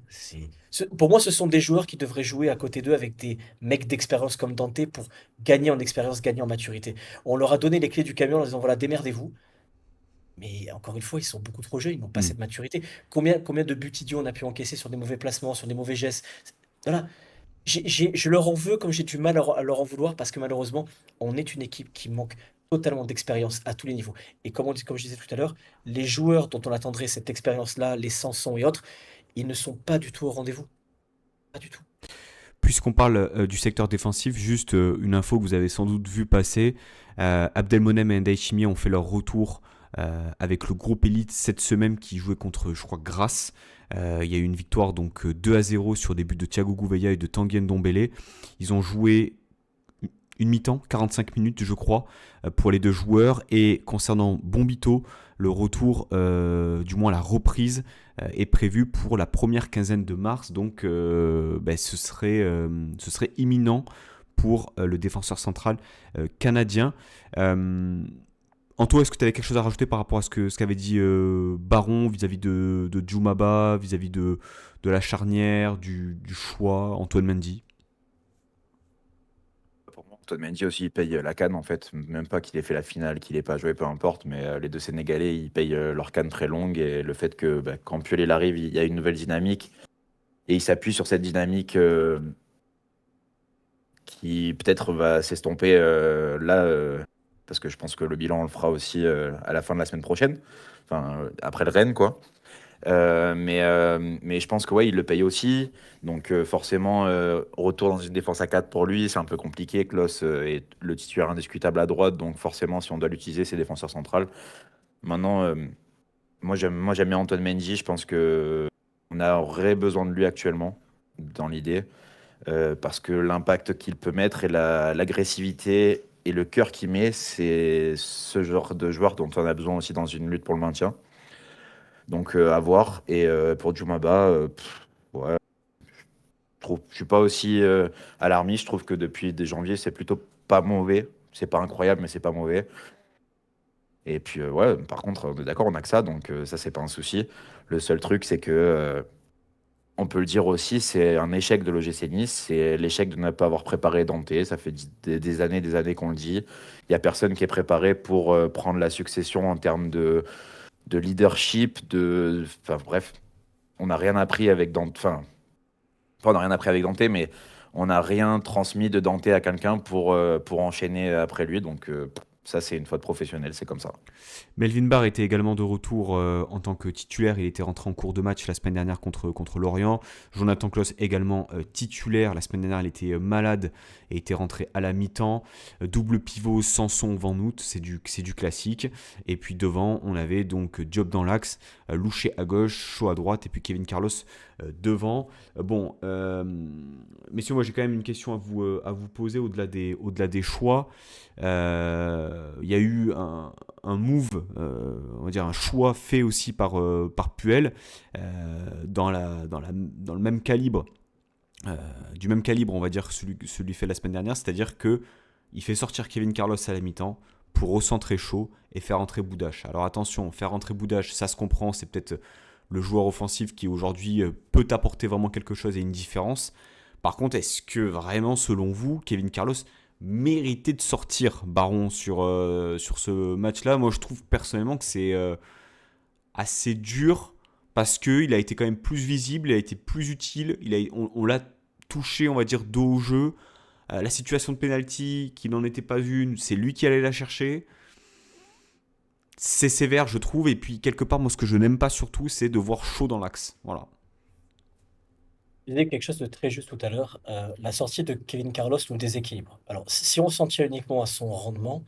pour moi, ce sont des joueurs qui devraient jouer à côté d'eux avec des mecs d'expérience comme Dante pour gagner en expérience, gagner en maturité. On leur a donné les clés du camion en leur disant, voilà, démerdez-vous. Mais encore une fois, ils sont beaucoup trop jeunes, ils n'ont pas Hmm. cette maturité. Combien de buts idiots on a pu encaisser sur des mauvais placements, sur des mauvais gestes? Voilà. Je leur en veux comme j'ai du mal à leur en vouloir parce que malheureusement, on est une équipe qui manque totalement d'expérience à tous les niveaux. Et comme je disais tout à l'heure, les joueurs dont on attendrait cette expérience-là, les Sanson et autres, ils ne sont pas du tout au rendez-vous. Pas du tout. Puisqu'on parle du secteur défensif, juste une info que vous avez sans doute vu passer. Abdelmonem et Ndaychimi ont fait leur retour avec le groupe élite cette semaine qui jouait contre, je crois, Grasse. Il y a eu une victoire donc 2-0 sur des buts de Thiago Gouveia et de Tanguy Ndombele. Ils ont joué une mi-temps, 45 minutes je crois, pour les deux joueurs. Et concernant Bombito, le retour, du moins la reprise, est prévue pour la première quinzaine de mars. Donc ce serait imminent pour le défenseur central canadien. Euh, Anto, est-ce que tu avais quelque chose à rajouter par rapport à ce qu'avait dit Baron vis-à-vis de Djoumaba, vis-à-vis de la charnière, du choix, Antoine Mendy? Pour moi, Antoine Mendy aussi, il paye la canne en fait. Même pas qu'il ait fait la finale, qu'il ait pas joué, peu importe. Mais les deux Sénégalais, ils payent leur canne très longue. Et le fait que quand Puel arrive, il y a une nouvelle dynamique. Et il s'appuie sur cette dynamique qui peut-être va s'estomper là. Parce que je pense que le bilan, on le fera aussi à la fin de la semaine prochaine. Enfin, après le Rennes, quoi. Mais je pense que ouais, il le paye aussi. Donc forcément, retour dans une défense à 4 pour lui, c'est un peu compliqué. Klose est le titulaire indiscutable à droite, donc forcément, si on doit l'utiliser, c'est défenseur central. Maintenant, moi j'aime bien Antoine Mendy. Je pense que on aurait besoin de lui actuellement, dans l'idée, parce que l'impact qu'il peut mettre et l'agressivité et le cœur qu'il met, c'est ce genre de joueur dont on a besoin aussi dans une lutte pour le maintien. Donc à voir. Et pour Djoumaba, ouais, trouve. Je suis pas aussi alarmiste. Je trouve que depuis dès janvier, c'est plutôt pas mauvais. C'est pas incroyable, mais c'est pas mauvais. Et puis, ouais, par contre, on est d'accord, on a que ça, donc ça, c'est pas un souci. Le seul truc, c'est que, on peut le dire aussi, c'est un échec de l'OGC Nice, c'est l'échec de ne pas avoir préparé Dante. Ça fait des années qu'on le dit. Il n'y a personne qui est préparé pour prendre la succession en termes de leadership, enfin bref, on n'a rien appris avec Dante. Enfin, on n'a rien appris avec Dante, mais on n'a rien transmis de Dante à quelqu'un pour enchaîner après lui. Donc, ça, c'est une faute professionnelle, c'est comme ça. Melvin Barr était également de retour en tant que titulaire. Il était rentré en cours de match la semaine dernière contre Lorient. Jonathan Klaus également titulaire. La semaine dernière, il était malade et était rentré à la mi-temps. Double pivot Sanson Van Noot, c'est du classique. Et puis devant, on avait donc Diop dans l'axe, Louché à gauche, Shaw à droite et puis Kevin Carlos devant. Bon, messieurs, moi j'ai quand même une question à vous poser au-delà des choix. Il y a eu un move, on va dire un choix fait aussi par Puel dans le même calibre, du même calibre, on va dire, celui fait la semaine dernière, c'est-à-dire que il fait sortir Kevin Carlos à la mi-temps pour recentrer Shaw et faire entrer Boudache. Alors attention, faire entrer Boudache, ça se comprend, c'est peut-être le joueur offensif qui aujourd'hui peut apporter vraiment quelque chose et une différence. Par contre, est-ce que vraiment, selon vous, Kevin Carlos méritait de sortir Baron sur ce match-là? Moi, je trouve personnellement que c'est assez dur parce qu'il a été quand même plus visible, il a été plus utile, on l'a touché, on va dire, dos au jeu. La situation de penalty, qui n'en était pas une, c'est lui qui allait la chercher. C'est sévère, je trouve. Et puis, quelque part, moi, ce que je n'aime pas surtout, c'est de voir Shaw dans l'axe. Voilà. Tu disais quelque chose de très juste tout à l'heure. La sortie de Kevin Carlos nous déséquilibre. Alors, si on s'en tient uniquement à son rendement,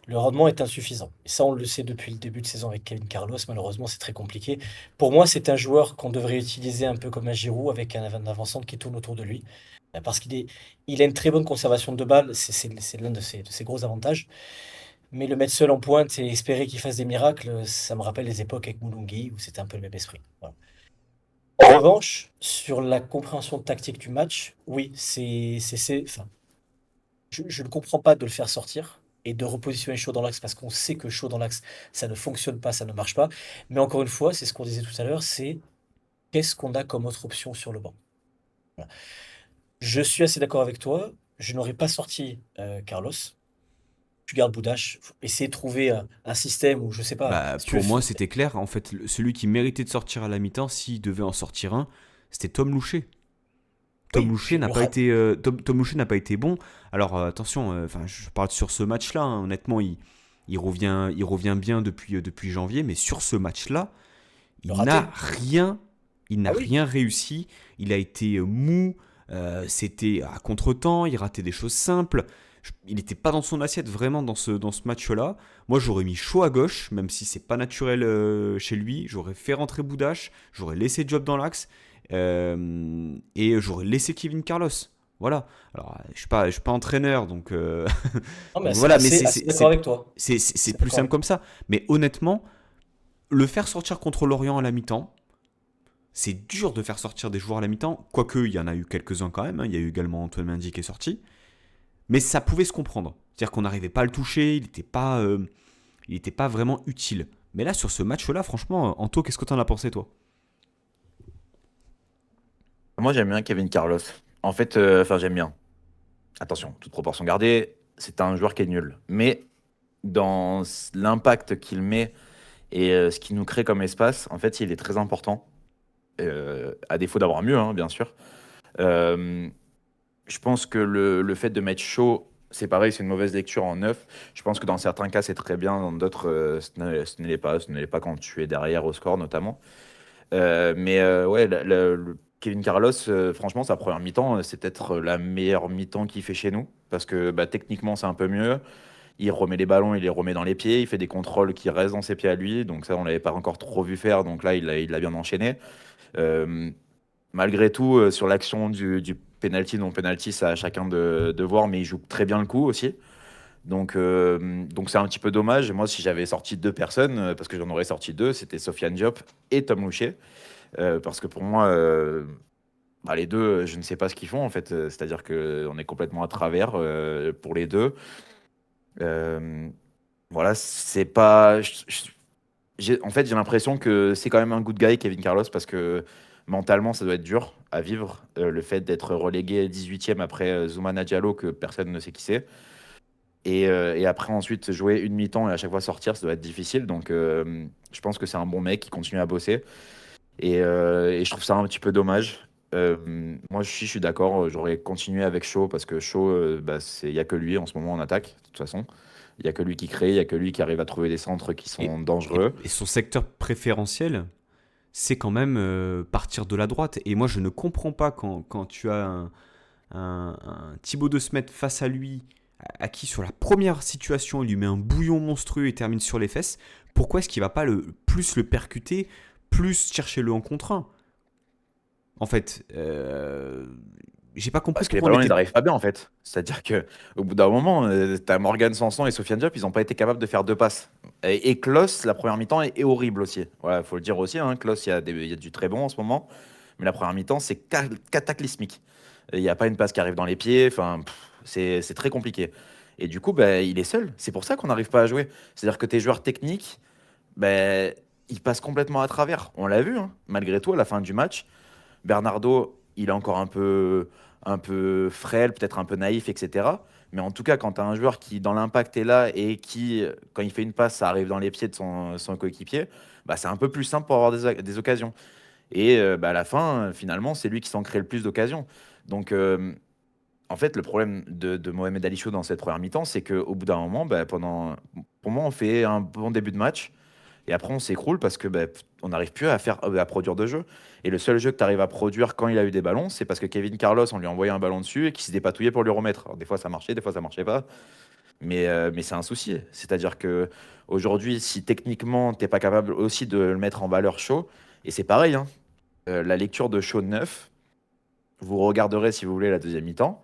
le rendement est insuffisant. Et ça, on le sait depuis le début de saison avec Kevin Carlos. Malheureusement, c'est très compliqué. Pour moi, c'est un joueur qu'on devrait utiliser un peu comme un Giroud avec un avant-centre qui tourne autour de lui. Parce il a une très bonne conservation de balles. C'est l'un de ses gros avantages. Mais le mettre seul en pointe et espérer qu'il fasse des miracles, ça me rappelle les époques avec Moulungi où c'était un peu le même esprit. Voilà. En revanche, sur la compréhension tactique du match, oui, enfin, je ne comprends pas de le faire sortir et de repositionner Shaw dans l'axe parce qu'on sait que Shaw dans l'axe, ça ne fonctionne pas, ça ne marche pas. Mais encore une fois, c'est ce qu'on disait tout à l'heure, c'est qu'est-ce qu'on a comme autre option sur le banc. Voilà. Je suis assez d'accord avec toi. Je n'aurais pas sorti Carlos. Tu gardes Boudache. Faut essayer de trouver un système où, je sais pas, Bah, si tu veux. pour moi, c'était clair. En fait, celui qui méritait de sortir à la mi-temps, s'il devait en sortir un, c'était Tom Louché. Tom Oui, Louché n'a pas été, Tom Louché n'a pas été bon. Alors attention, je parle sur ce match-là. Hein, honnêtement, il revient bien depuis janvier, mais sur ce match-là, le il n'a raté. rien, il n'a Ah oui. rien réussi. Il a été mou. C'était à contretemps. Il ratait des choses simples. Il n'était pas dans son assiette vraiment dans ce match-là. Moi, j'aurais mis Shaw à gauche, même si c'est pas naturel chez lui. J'aurais fait rentrer Boudache. J'aurais laissé Job dans l'axe. Et j'aurais laissé Kevin Carlos. Voilà. Alors, je suis pas entraîneur, donc, Non, mais donc assez, voilà, mais assez, assez d'accord avec toi. c'est Assez plus d'accord simple avec comme toi. ça. Mais honnêtement, le faire sortir contre Lorient à la mi-temps, c'est dur de faire sortir des joueurs à la mi-temps. Quoique, il y en a eu quelques-uns quand même. Hein. Il y a eu également Antoine Mendy qui est sorti. Mais ça pouvait se comprendre. C'est-à-dire qu'on n'arrivait pas à le toucher, il était pas vraiment utile. Mais là, sur ce match-là, franchement, Anto, qu'est-ce que t'en as pensé, toi? Moi, j'aime bien Kevin Carlos. En fait, enfin, j'aime bien. Attention, toute proportion gardée, c'est un joueur qui est nul. Mais dans l'impact qu'il met et ce qu'il nous crée comme espace, en fait, il est très important. À défaut d'avoir mieux, hein, bien sûr. Euh, je pense que le fait de mettre chaud, c'est pareil, c'est une mauvaise lecture en neuf. Je pense que dans certains cas, c'est très bien, dans d'autres, ce ne l'est pas. Ce ne l'est pas quand tu es derrière au score, notamment. Mais ouais, Kevin Carlos, franchement, sa première mi-temps, c'est peut-être la meilleure mi-temps qu'il fait chez nous. Parce que bah, techniquement, c'est un peu mieux. Il remet les ballons, il les remet dans les pieds. Il fait des contrôles qui restent dans ses pieds à lui. Donc ça, on l'avait pas encore trop vu faire. Donc là, il l'a bien enchaîné. Euh, Malgré tout, sur l'action du penalty, non penalty, ça à chacun de voir. Mais il joue très bien le coup aussi. Donc c'est un petit peu dommage. Moi, si j'avais sorti deux personnes, parce que j'en aurais sorti deux, c'était Sofiane Diop et Tom Louché. Parce que pour moi, bah, les deux, je ne sais pas ce qu'ils font en fait. C'est-à-dire qu'on est complètement à travers pour les deux. Euh, voilà, c'est pas. En fait, j'ai l'impression que c'est quand même un good guy, Kevin Carlos, parce que mentalement, ça doit être dur à vivre. Le fait d'être relégué 18e après Zoumana Diallo, que personne ne sait qui c'est. Et après, ensuite, jouer une mi-temps et à chaque fois sortir, ça doit être difficile. Donc, je pense que c'est un bon mec qui continue à bosser. Et je trouve ça un petit peu dommage. Moi, je suis d'accord. J'aurais continué avec Shaw parce que Shaw, bah, il n'y a que lui en ce moment en attaque, de toute façon. Il n'y a que lui qui crée, il n'y a que lui qui arrive à trouver des centres qui Et, sont dangereux. et son secteur préférentiel, c'est quand même partir de la droite. Et moi, je ne comprends pas quand tu as un Thibaut de Smet face à lui, à qui sur la première situation, il lui met un bouillon monstrueux et termine sur les fesses. Pourquoi est-ce qu'il va pas plus le percuter, plus chercher le en contre un? En fait, j'ai pas compris Parce que les pourquoi on ballons, ils était. n'arrivent pas bien, en fait. C'est-à-dire que au bout d'un moment, tu as Morgan Sanson et Sofiane Diop, ils n'ont pas été capables de faire deux passes. Et Klose, la première mi-temps est horrible aussi. Voilà, faut le dire aussi. Hein, Klose, il y a du très bon en ce moment. Mais la première mi-temps, c'est cataclysmique. Il n'y a pas une passe qui arrive dans les pieds. Enfin, c'est très compliqué. Et du coup, bah, il est seul. C'est pour ça qu'on n'arrive pas à jouer. C'est-à-dire que tes joueurs techniques, bah, ils passent complètement à travers. On l'a vu, hein, malgré tout, à la fin du match. Bernardo, il est encore un peu frêle, peut-être un peu naïf, etc. Mais en tout cas, quand tu as un joueur qui, dans l'impact, est là et qui, quand il fait une passe, ça arrive dans les pieds de son coéquipier, bah, c'est un peu plus simple pour avoir des occasions. Et bah, à la fin, finalement, c'est lui qui s'en crée le plus d'occasions. Donc, en fait, le problème de Mohamed Ali Chaud dans cette première mi-temps, c'est qu'au bout d'un moment, bah, pour moi, on fait un bon début de match. Et après, on s'écroule parce que bah, on n'arrive plus à produire de jeu. Et le seul jeu que tu arrives à produire quand il a eu des ballons, c'est parce que Kevin Carlos, on lui a envoyé un ballon dessus et qu'il s'est dépatouillé pour lui remettre. Alors, des fois, ça marchait, des fois, ça marchait pas. Mais c'est un souci. C'est-à-dire que aujourd'hui, si techniquement, t'es pas capable aussi de le mettre en valeur chaud, et c'est pareil, hein, la lecture de chaud neuf, vous regarderez si vous voulez la deuxième mi-temps.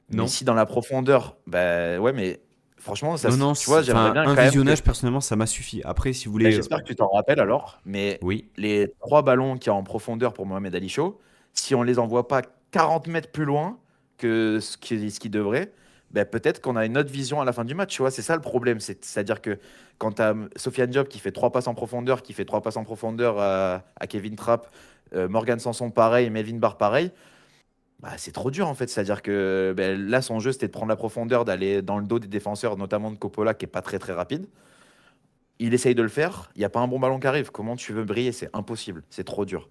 Mais Non. si dans la profondeur, bah ouais, mais franchement, Non, non, tu vois, j'aimerais enfin, bien un quand même que. visionnage, personnellement, ça m'a suffi. Après, si vous Bah, voulez. j'espère que tu t'en rappelles alors, mais Oui. les trois ballons qu'il y a en profondeur pour Mohamed Ali Chaud, si on les envoie pas 40 mètres plus loin que ce qui devrait, bah, peut-être qu'on a une autre vision à la fin du match. Tu vois, c'est ça le problème. C'est-à-dire que quand tu as Sofiane Diop qui fait trois passes en profondeur, qui fait trois passes en profondeur à Kevin Trapp, Morgan Sanson pareil, Melvin Barr pareil, bah, c'est trop dur en fait. C'est-à-dire que bah, là, son jeu, c'était de prendre la profondeur, d'aller dans le dos des défenseurs, notamment de Coppola, qui est pas très très rapide. Il essaye de le faire, il n'y a pas un bon ballon qui arrive. Comment tu veux briller? C'est impossible, c'est trop dur.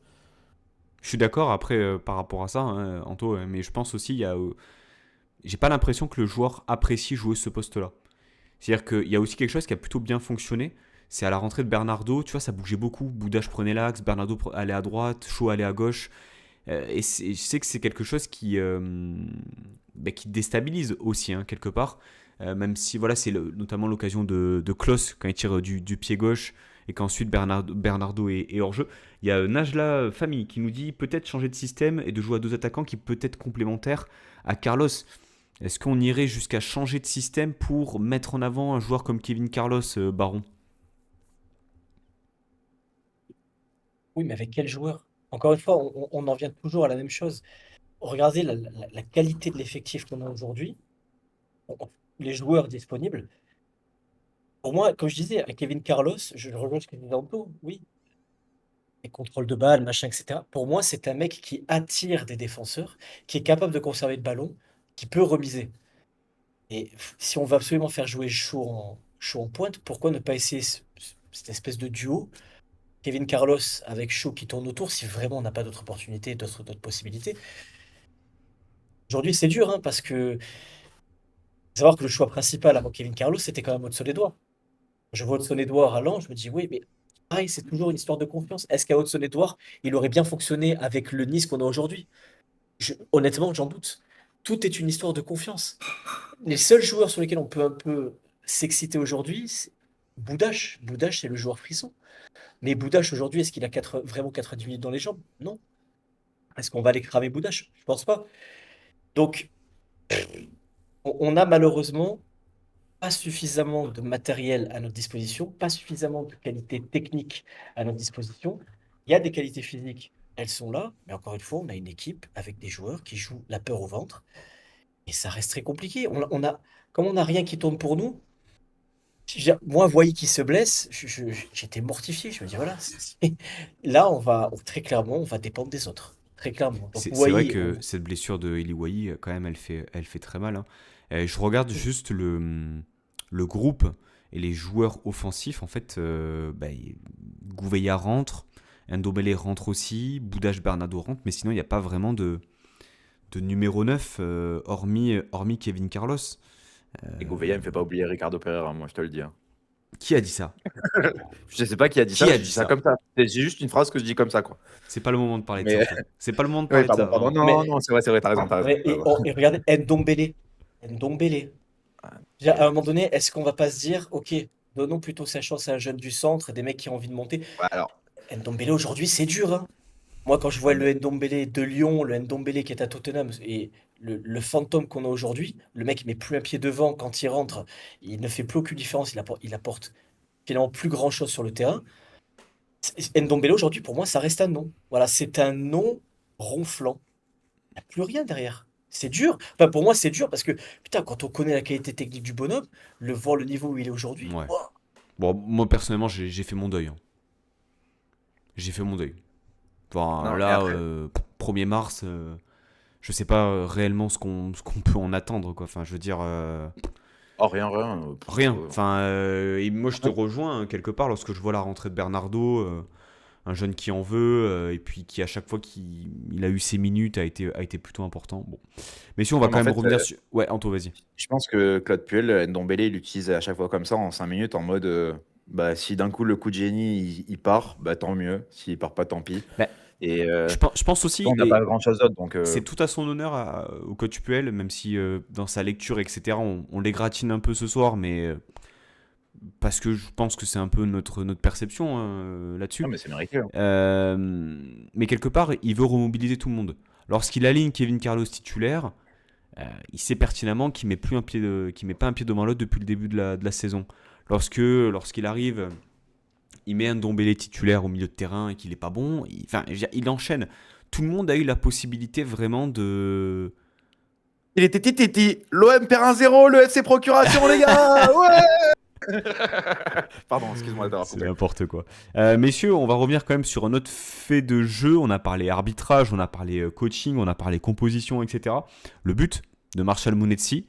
Je suis d'accord après par rapport à ça, hein, Anto, mais je pense aussi, j'ai pas l'impression que le joueur apprécie jouer ce poste-là. C'est-à-dire qu'il y a aussi quelque chose qui a plutôt bien fonctionné. C'est à la rentrée de Bernardo, tu vois, ça bougeait beaucoup. Boudache prenait l'axe, Bernardo allait à droite, Shaw allait à gauche. Et je sais que c'est quelque chose qui déstabilise aussi, hein, quelque part. Même si, voilà, c'est notamment l'occasion de Klose quand il tire du pied gauche et qu'ensuite Bernardo est hors jeu. Il y a Najla Famille qui nous dit peut-être changer de système et de jouer à deux attaquants qui peut être complémentaires à Carlos. Est-ce qu'on irait jusqu'à changer de système pour mettre en avant un joueur comme Kevin Carlos, Baron? Oui, mais avec quel joueur? Encore une fois, on en vient toujours à la même chose. Regardez la qualité de l'effectif qu'on a aujourd'hui, on- les joueurs disponibles. Pour moi, comme je disais, avec Kevin Carlos, je rejoins ce que disait Anto, oui, les contrôles de balles, machin, etc. Pour moi, c'est un mec qui attire des défenseurs, qui est capable de conserver le ballon, qui peut remiser. Et si on veut absolument faire jouer Shaw en pointe, pourquoi ne pas essayer cette espèce de duo, Kevin Carlos avec Shaw qui tourne autour, si vraiment on n'a pas d'autres opportunités, d'autres possibilités. Aujourd'hui, c'est dur, hein, parce que savoir que le choix principal avant Kevin Carlos, c'était quand même Hudson-Edouard. Je vois Hudson-Edouard allant, je me dis, oui, mais pareil, c'est toujours une histoire de confiance. Est-ce qu'à Hudson-Edouard, il aurait bien fonctionné avec le Nice qu'on a aujourd'hui? Honnêtement, j'en doute. Tout est une histoire de confiance. Les seuls joueurs sur lesquels on peut un peu s'exciter aujourd'hui, c'est Boudache. Boudache, c'est le joueur frisson. Mais Boudache, aujourd'hui, est-ce qu'il a vraiment 90 minutes dans les jambes? Non. Est-ce qu'on va aller cramer Boudache? Je pense pas. Donc, on a malheureusement pas suffisamment de matériel à notre disposition, pas suffisamment de qualité technique à notre disposition. Il y a des qualités physiques, elles sont là, mais encore une fois, on a une équipe avec des joueurs qui jouent la peur au ventre, et ça reste très compliqué. Comme on n'a rien qui tourne pour nous, moi, Voyer qui se blesse, j'étais mortifié. Je me dis, voilà, là, très clairement, on va dépendre des autres. Très clairement. Donc, C'est vrai Voyer, que cette blessure de Eli Wahi, quand même, elle fait très mal, hein. Je regarde juste le groupe et les joueurs offensifs. En fait, Gouveia rentre, Ndombele rentre aussi, Boudache Bernardo rentre, mais sinon, il n'y a pas vraiment de numéro 9 hormis Kevin Carlos. Et Gouveia, il me fait pas oublier Ricardo Pereira, moi, je te le dis, hein. Qui a dit ça? Je sais pas qui a dit Qui ça, a je dit dis ça ça? comme ça. C'est juste une phrase que je dis comme ça, quoi. C'est pas le moment de parler de ça, Mais, Anto. C'est pas le moment de oui, parler de pardon, ça, pardon. vraiment. Non, mais, non, c'est vrai, t'as raison, t'as raison. et regardez, Ndombele. Ndombele. À un moment donné, est-ce qu'on va pas se dire, ok, donnons plutôt sa chance à un jeune du centre, des mecs qui ont envie de monter. Ouais, alors, Ndombele aujourd'hui, c'est dur, hein. Moi, quand je vois non, mais le Ndombele de Lyon, le Ndombele qui est à Tottenham et le fantôme qu'on a aujourd'hui, le mec il met plus un pied devant quand il rentre, il ne fait plus aucune différence, il apporte finalement plus grand chose sur le terrain. Ndombele aujourd'hui, pour moi, ça reste un nom. Voilà, c'est un nom ronflant. Il n'y a plus rien derrière. C'est dur. Enfin, pour moi, c'est dur parce que, putain, quand on connaît la qualité technique du bonhomme, voir le niveau où il est aujourd'hui, Ouais. ouah. Bon, moi, personnellement, j'ai fait mon deuil, hein. J'ai fait mon deuil. Enfin, non, mais là, après, 1er mars, je sais pas réellement ce qu'on peut en attendre, quoi. Enfin, je veux dire, oh, rien, rien. rien. Enfin, et moi, je te rejoins, hein, quelque part lorsque je vois la rentrée de Bernardo, un jeune qui en veut, et puis qui, à chaque fois qu'il a eu ses minutes, a été plutôt important. Bon. Mais si, on va non, mais quand en même fait, revenir sur. Ouais, Anto, vas-y. je pense que Claude Puel, Ndombele, il l'utilise à chaque fois comme ça, en 5 minutes, en mode, bah, si d'un coup le coup de génie, il part, bah, tant mieux. S'il part pas, tant pis. Bah, Et je pense aussi, on n'a et pas grand-chose d'autre, donc c'est tout à son honneur au coach Puel, même si dans sa lecture, etc., on l'égratigne un peu ce soir, mais parce que je pense que c'est un peu notre perception, hein, non, là-dessus. mais c'est mérité, hein. Mais quelque part, il veut remobiliser tout le monde. Lorsqu'il aligne Kevin Carlos titulaire, il sait pertinemment qu'il met pas un pied devant l'autre depuis le début de la saison. Lorsqu'il arrive, il met un Ndombele titulaire au milieu de terrain et qu'il est pas bon, enfin, je veux dire, il enchaîne. Tout le monde a eu la possibilité vraiment de. Il était titi, l'OM perd 1-0, le FC Procuration, les gars, ouais. Pardon, excuse-moi d'avoir C'est coupé. n'importe quoi. Messieurs, on va revenir quand même sur un autre fait de jeu. On a parlé arbitrage, on a parlé coaching, on a parlé composition, etc. Le but de Marshall Mounetsi.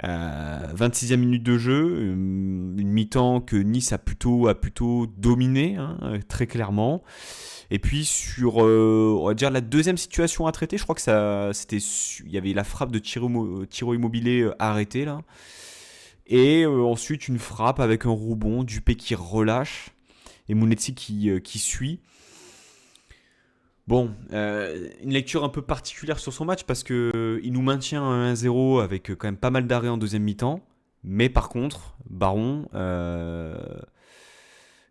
26e minute de jeu, une mi-temps que Nice a plutôt dominé, hein, très clairement. Et puis sur, on va dire, la deuxième situation à traiter, je crois que il y avait la frappe de Tiro Immobilier arrêtée là. Et ensuite une frappe avec un rebond, Dupé qui relâche et Mounetsi qui suit. Bon, une lecture un peu particulière sur son match parce que il nous maintient à 1-0 avec quand même pas mal d'arrêts en deuxième mi-temps. Mais par contre, Baron,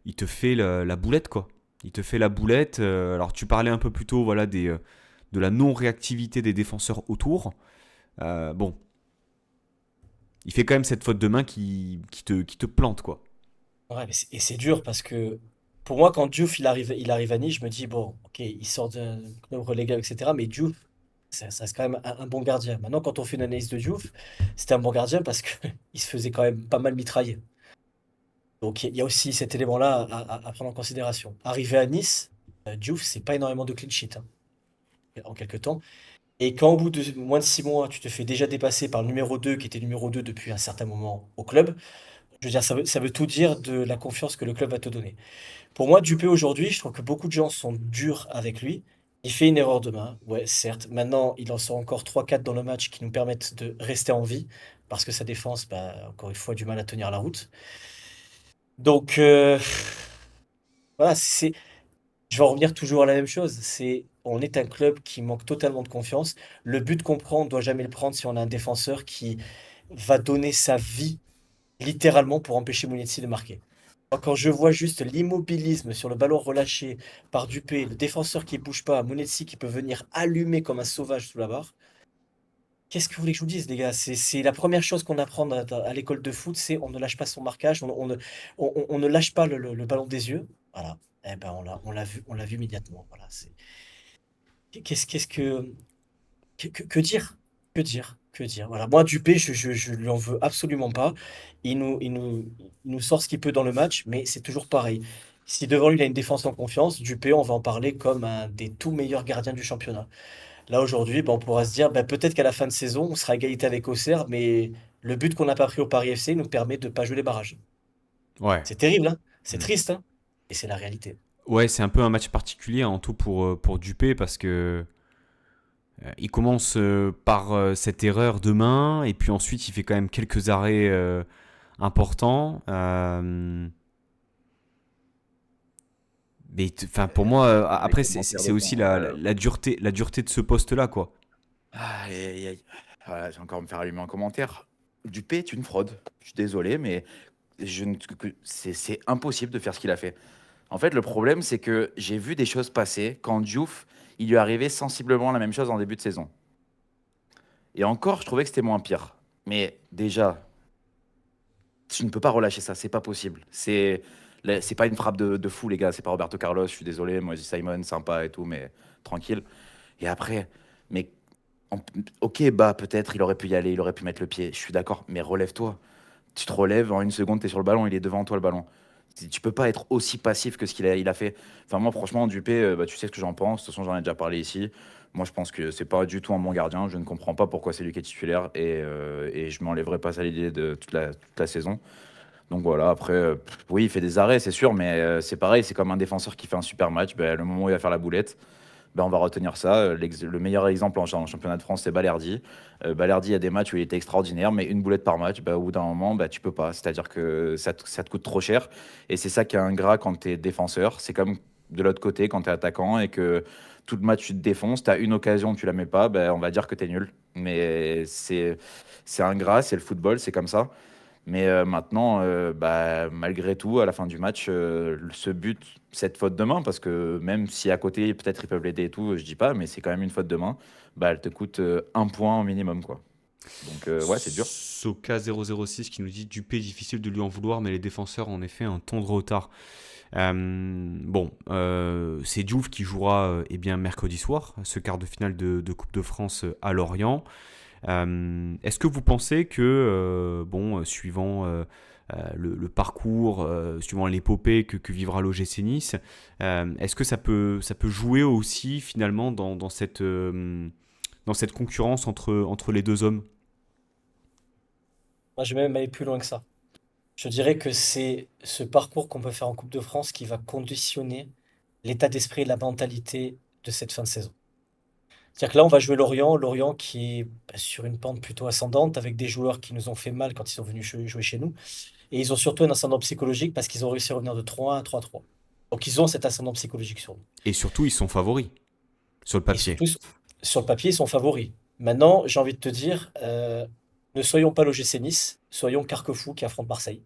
il te fait la boulette, quoi. Il te fait la boulette. Alors tu parlais un peu plus tôt, voilà, de la non-réactivité des défenseurs autour. Bon, il fait quand même cette faute de main qui te plante, quoi. Ouais, et c'est dur parce que pour moi, quand Diouf il arrive à Nice, je me dis, bon, ok, il sort d'un club relégable, etc. Mais Diouf, ça reste quand même un bon gardien. Maintenant, quand on fait une analyse de Diouf, c'était un bon gardien parce que il se faisait quand même pas mal mitrailler. Donc il y a aussi cet élément-là à prendre en considération. Arrivé à Nice, Diouf, c'est pas énormément de clean sheet, hein, en quelques temps. Et quand au bout de moins de 6 mois, tu te fais déjà dépasser par le numéro 2 qui était numéro 2 depuis un certain moment au club, je veux dire, ça veut tout dire de la confiance que le club va te donner. Pour moi, Dupé aujourd'hui, je trouve que beaucoup de gens sont durs avec lui. Il fait une erreur de main, ouais, certes. Maintenant, il en sort encore 3-4 dans le match qui nous permettent de rester en vie, parce que sa défense, bah, encore une fois, a du mal à tenir la route. Donc, voilà, je vais en revenir toujours à la même chose. On est un club qui manque totalement de confiance. Le but qu'on prend, on ne doit jamais le prendre si on a un défenseur qui va donner sa vie littéralement pour empêcher Mounetzi de marquer. Quand je vois juste l'immobilisme sur le ballon relâché par Dupé, le défenseur qui bouge pas, Mounetzi qui peut venir allumer comme un sauvage sous la barre, qu'est-ce que vous voulez que je vous dise, les gars? C'est la première chose qu'on apprend à l'école de foot, c'est on ne lâche pas son marquage, on ne lâche pas le ballon des yeux. Voilà. Eh ben on l'a vu immédiatement. Voilà, Qu'est-ce que dire? Que dire? Que dire? Voilà, moi, Dupé, je lui en veux absolument pas. Il nous sort ce qu'il peut dans le match, mais c'est toujours pareil. Si devant lui, il a une défense en confiance, Dupé, on va en parler comme un des tout meilleurs gardiens du championnat. Là, aujourd'hui, ben, on pourra se dire, ben, peut-être qu'à la fin de saison, on sera à égalité avec Auxerre, mais le but qu'on n'a pas pris au Paris FC nous permet de pas jouer les barrages. Ouais. C'est terrible, hein? C'est Mm. triste, hein? Et c'est la réalité. Ouais, c'est un peu un match particulier en tout pour Dupé parce que il commence par cette erreur de main et puis ensuite il fait quand même quelques arrêts importants. Mais enfin, pour moi, Mais après, comment faire c'est d'autre, aussi hein. la dureté de ce poste-là, quoi. Aïe, aïe, aïe. Voilà, je vais encore me faire allumer en commentaire. Dupé est une fraude. Je suis désolé, mais c'est impossible de faire ce qu'il a fait. En fait, le problème, c'est que j'ai vu des choses passer quand Diouf, il lui arrivait sensiblement la même chose en début de saison. Et encore, je trouvais que c'était moins pire. Mais déjà, tu ne peux pas relâcher ça, c'est pas possible. C'est pas une frappe de fou, les gars. C'est pas Roberto Carlos, je suis désolé. Moi, je dis Simon, sympa et tout, mais tranquille. Et après, mais en- ok, bah peut-être il aurait pu y aller, il aurait pu mettre le pied. Je suis d'accord, mais relève-toi. Tu te relèves, en une seconde, tu es sur le ballon, il est devant toi le ballon. Tu peux pas être aussi passif que ce qu'il a fait. Enfin, moi, franchement, Dupé, bah, tu sais ce que j'en pense. De toute façon, j'en ai déjà parlé ici. Moi, je pense que c'est pas du tout un bon gardien. Je ne comprends pas pourquoi c'est lui qui est titulaire et je m'enlèverai pas ça l'idée de toute la saison. Donc voilà, après, oui, il fait des arrêts, c'est sûr, mais c'est pareil, c'est comme un défenseur qui fait un super match. Ben, le moment où il va faire la boulette, ben, on va retenir ça. Le meilleur exemple en championnat de France, c'est Balerdi. Balerdi, il y a des matchs où il était extraordinaire, mais une boulette par match, ben, au bout d'un moment, ben, tu peux pas. C'est-à-dire que ça te coûte trop cher. Et c'est ça qui est ingrat quand tu es défenseur. C'est comme de l'autre côté quand tu es attaquant et que tout le match, tu te défonces. Tu as une occasion, tu la mets pas, ben, on va dire que tu es nul. Mais c'est ingrat, c'est le football, c'est comme ça. Mais maintenant, bah, malgré tout, à la fin du match, ce but, cette faute de main, parce que même si à côté, peut-être ils peuvent l'aider et tout, je dis pas, mais c'est quand même une faute de main, bah, elle te coûte un point au minimum, quoi. Donc, ouais, c'est dur. Soka006 qui nous dit Dupé, difficile de lui en vouloir, mais les défenseurs ont en effet un temps de retard. Bon, c'est Diouf qui jouera eh bien, mercredi soir, ce quart de finale de Coupe de France à Lorient. Est-ce que vous pensez que, bon, suivant le parcours, suivant l'épopée que vivra l'OGC Nice, est-ce que ça peut jouer aussi finalement dans cette concurrence entre les deux hommes? Moi, je vais même aller plus loin que ça. Je dirais que c'est ce parcours qu'on peut faire en Coupe de France qui va conditionner l'état d'esprit et la mentalité de cette fin de saison. C'est-à-dire que là, on va jouer Lorient, Lorient qui est bah, sur une pente plutôt ascendante, avec des joueurs qui nous ont fait mal quand ils sont venus jouer chez nous. Et ils ont surtout un ascendant psychologique parce qu'ils ont réussi à revenir de 3-1 à 3-3. Donc ils ont cet ascendant psychologique sur nous. Et surtout, ils sont favoris sur le Et papier. surtout, sur le papier, ils sont favoris. Maintenant, j'ai envie de te dire, ne soyons pas l'OGC Nice, soyons Carquefou qui affronte Marseille.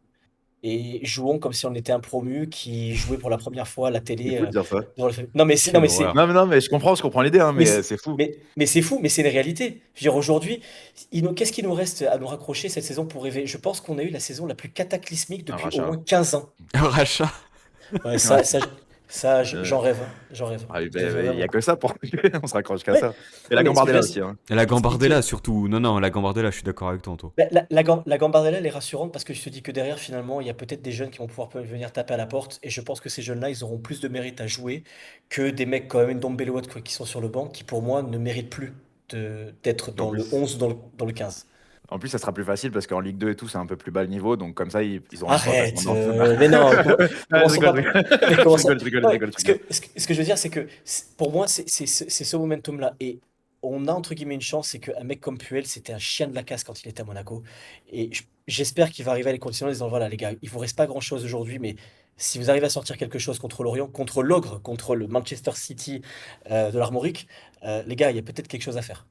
Et jouons comme si on était un promu qui jouait pour la première fois à la C'est télé. fou de dire ça. Non mais c'est, non Quelle mais c'est, horreur. Non, mais je comprends l'idée, hein, mais mais c'est, c'est fou. mais c'est fou, mais c'est une réalité. Je veux dire, aujourd'hui, qu'est-ce qu'il nous reste à nous raccrocher cette saison pour rêver? Je pense qu'on a eu la saison la plus cataclysmique Un depuis au rachat. moins 15 ans. Un rachat. Ouais, Ouais. Euh, j'en rêve, hein. J'en rêve. ah oui, Je rêve il y a vraiment. que ça pour on se raccroche qu'à Ouais, ça. Et non, la mais ce que je Gambardella veux aussi, dire, hein. La il te- Gambardella surtout. Non, non, la Gambardella, je suis d'accord avec toi, Anto. bah, la Gambardella, elle est rassurante parce que je te dis que derrière, finalement, il y a peut-être des jeunes qui vont pouvoir venir taper à la porte. Et je pense que ces jeunes-là, ils auront plus de mérite à jouer que des mecs comme Ndombele Watt, quoi, qui sont sur le banc, qui pour moi ne méritent plus d'être En dans le plus, 11, dans le 15. ça sera plus facile parce qu'en Ligue 2 et tout, c'est un peu plus bas le niveau. Donc, comme ça, ils auront un temps Arrête, d'attente. mais non, Ah, je commençons rigole, pas. je rigole. Mais Je comment ça? rigole, je rigole, je Non, mais rigole, je ce rigole. que, ce que, ce que je veux dire, c'est que pour moi, c'est ce momentum-là. Et on a entre guillemets une chance, c'est qu'un mec comme Puel, c'était un chien de la casse quand il était à Monaco. Et j'espère qu'il va arriver à les conditions en disant voilà, les gars, il vous reste pas grand-chose aujourd'hui, mais si vous arrivez à sortir quelque chose contre l'Orient, contre l'Ogre, contre le Manchester City de l'Armorique, les gars, il y a peut-être quelque chose à faire.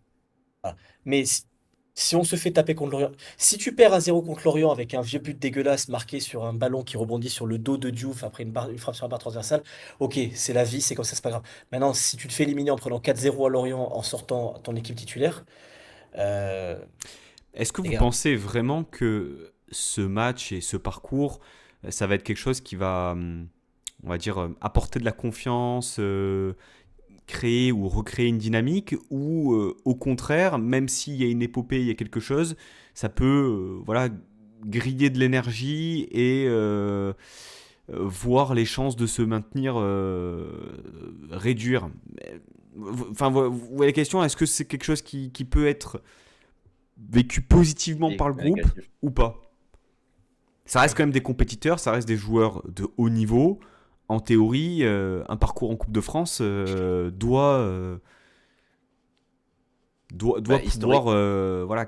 Voilà. Mais si on se fait taper contre l'Orient, si tu perds 1-0 contre l'Orient avec un vieux but dégueulasse marqué sur un ballon qui rebondit sur le dos de Diouf après une frappe sur la barre transversale, ok, c'est la vie, c'est comme ça, c'est pas grave. Maintenant, si tu te fais éliminer en prenant 4-0 à Lorient en sortant ton équipe titulaire, euh, Est-ce que les vous gars, pensez vraiment que ce match et ce parcours, ça va être quelque chose qui va, on va dire, apporter de la confiance créer ou recréer une dynamique, ou au contraire, même s'il y a une épopée, il y a quelque chose, ça peut voilà, griller de l'énergie et voir les chances de se maintenir réduire. Enfin, vous voyez la question, est-ce que c'est quelque chose qui peut être vécu positivement par le groupe Négatif. ou pas? Ça reste quand même des compétiteurs, ça reste des joueurs de haut niveau. En théorie, un parcours en Coupe de France Bah, doit pouvoir voilà,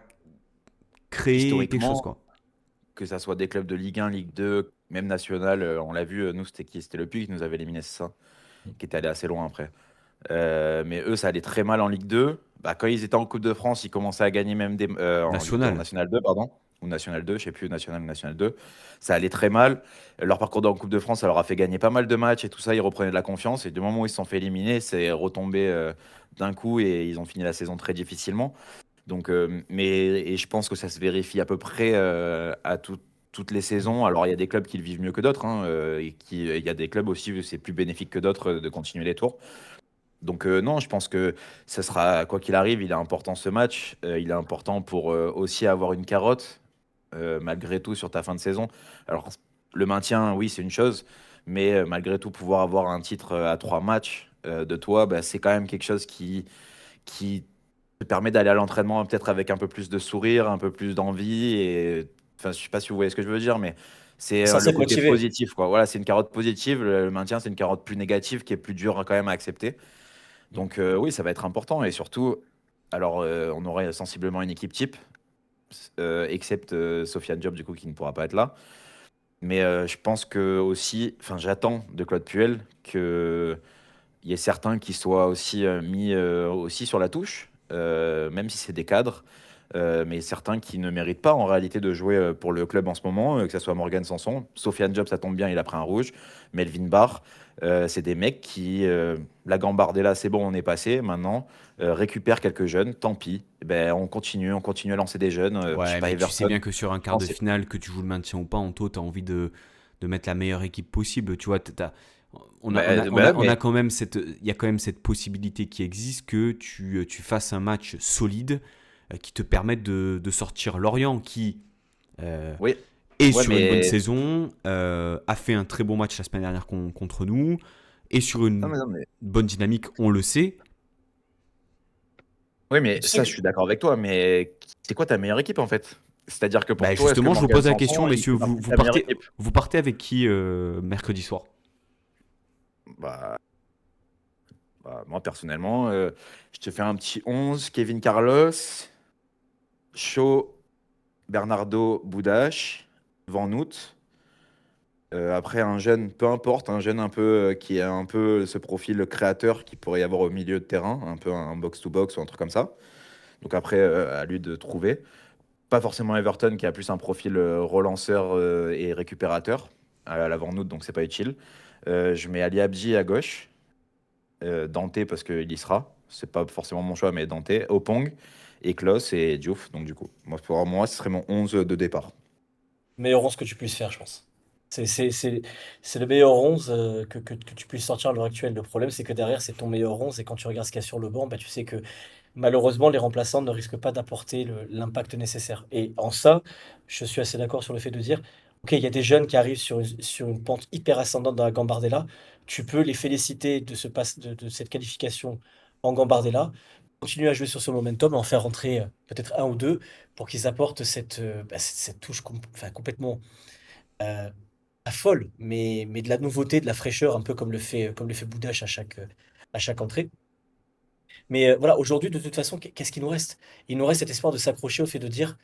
créer quelque chose, historiquement, quoi. que ça soit des clubs de Ligue 1, Ligue 2, même national, on l'a vu, nous, c'était qui? C'était le Puy qui nous avait éliminé, c'est ça? Qui était allé assez loin après. Mais eux, ça allait très mal en Ligue 2. Bah, quand ils étaient en Coupe de France, ils commençaient à gagner même en Ligue 2, en National. National 2, pardon. Ou National 2, je sais plus, National ou National 2. Ça allait très mal. Leur parcours dans la Coupe de France, ça leur a fait gagner pas mal de matchs et tout ça. Ils reprenaient de la confiance. Et du moment où ils se sont fait éliminer, c'est retombé d'un coup et ils ont fini la saison très difficilement. Donc, et je pense que ça se vérifie à peu près toutes les saisons. Alors, il y a des clubs qui le vivent mieux que d'autres, hein, il y a des clubs aussi où c'est plus bénéfique que d'autres de continuer les tours. Donc, non, je pense que ça sera, quoi qu'il arrive, il est important ce match. Il est important pour aussi avoir une carotte, malgré tout, sur ta fin de saison. Alors, le maintien, oui, c'est une chose, mais malgré tout, pouvoir avoir un titre à 3 matchs de toi, bah, c'est quand même quelque chose qui te permet d'aller à l'entraînement peut-être avec un peu plus de sourire, un peu plus d'envie. Et enfin, je sais pas si vous voyez ce que je veux dire, mais c'est C'est censé le être côté motivé. positif, quoi. Voilà, c'est une carotte positive. Le maintien, c'est une carotte plus négative qui est plus dure quand même à accepter. Donc oui, ça va être important. Et surtout, alors on aurait sensiblement une équipe type, except Sofiane Diop du coup qui ne pourra pas être là. Mais je pense que aussi, enfin j'attends de Claude Puel que il y ait certains qui soient aussi mis aussi sur la touche, même si c'est des cadres, mais certains qui ne méritent pas en réalité de jouer pour le club en ce moment, que ce soit Morgan Sanson, Sofiane Job, ça tombe bien, il a pris un rouge, Melvin Barr, c'est des mecs qui, la Gambardella, c'est bon, on est passé, maintenant, récupèrent quelques jeunes, tant pis, eh ben, on continue à lancer des jeunes, je sais Ouais, pas, mais tu sais Everton, bien que sur un quart de lancer- finale, que tu joues le maintien ou pas, Anto, t'as envie de mettre la meilleure équipe possible. Tu vois, on a mais quand même il y a quand même cette possibilité qui existe que tu fasses un match solide qui te permette de sortir Lorient, qui euh, oui, est ouais, sur une bonne mais saison, a fait un très bon match la semaine dernière contre nous, est sur une non, mais bonne dynamique, on le sait. oui, Tu mais sais ça, que je suis d'accord avec toi, mais c'est quoi ta meilleure équipe en fait? C'est-à-dire que pour Bah toi, est-ce que justement, je vous Morgan pose la question, Sanson, il messieurs, fait partie de ta meilleure équipe? vous partez avec qui mercredi soir? Bah, moi, personnellement, je te fais un petit 11, Kevin Carlos, Shaw, Bernardo, Boudache, Van Noot. Après, un jeune, peu importe, un jeune un peu qui a un peu ce profil créateur qui pourrait y avoir au milieu de terrain, un peu un box-to-box ou un truc comme ça. Donc après, à lui de trouver. Pas forcément Everton qui a plus un profil relanceur et récupérateur à la Van Noot, donc c'est pas utile. Je mets Ali Abdi à gauche. Dante parce qu'il y sera. C'est pas forcément mon choix, mais Dante, Opong, et Klos et Diouf. Donc du coup, moi, pour moi, ce serait mon 11 de départ. meilleur 11 que tu puisses faire, je pense. C'est c'est- c'est- c'est le meilleur 11 que tu puisses sortir à l'heure actuelle. Le problème, c'est que derrière, c'est ton meilleur 11 et quand tu regardes ce qu'il y a sur le banc, bah, tu sais que malheureusement, les remplaçants ne risquent pas d'apporter l'impact nécessaire. Et en ça, je suis assez d'accord sur le fait de dire, OK, il y a des jeunes qui arrivent sur une pente hyper ascendante dans la Gambardella. Tu peux les féliciter de cette qualification en Gambardella, continuer à jouer sur ce momentum, en faire rentrer peut-être un ou deux pour qu'ils apportent cette touche enfin, complètement euh, pas folle, mais de la nouveauté, de la fraîcheur, un peu comme le fait Boudache à chaque entrée. Mais voilà, aujourd'hui, de toute façon, qu'est-ce qu'il nous reste? Il nous reste cet espoir de s'accrocher au fait de dire,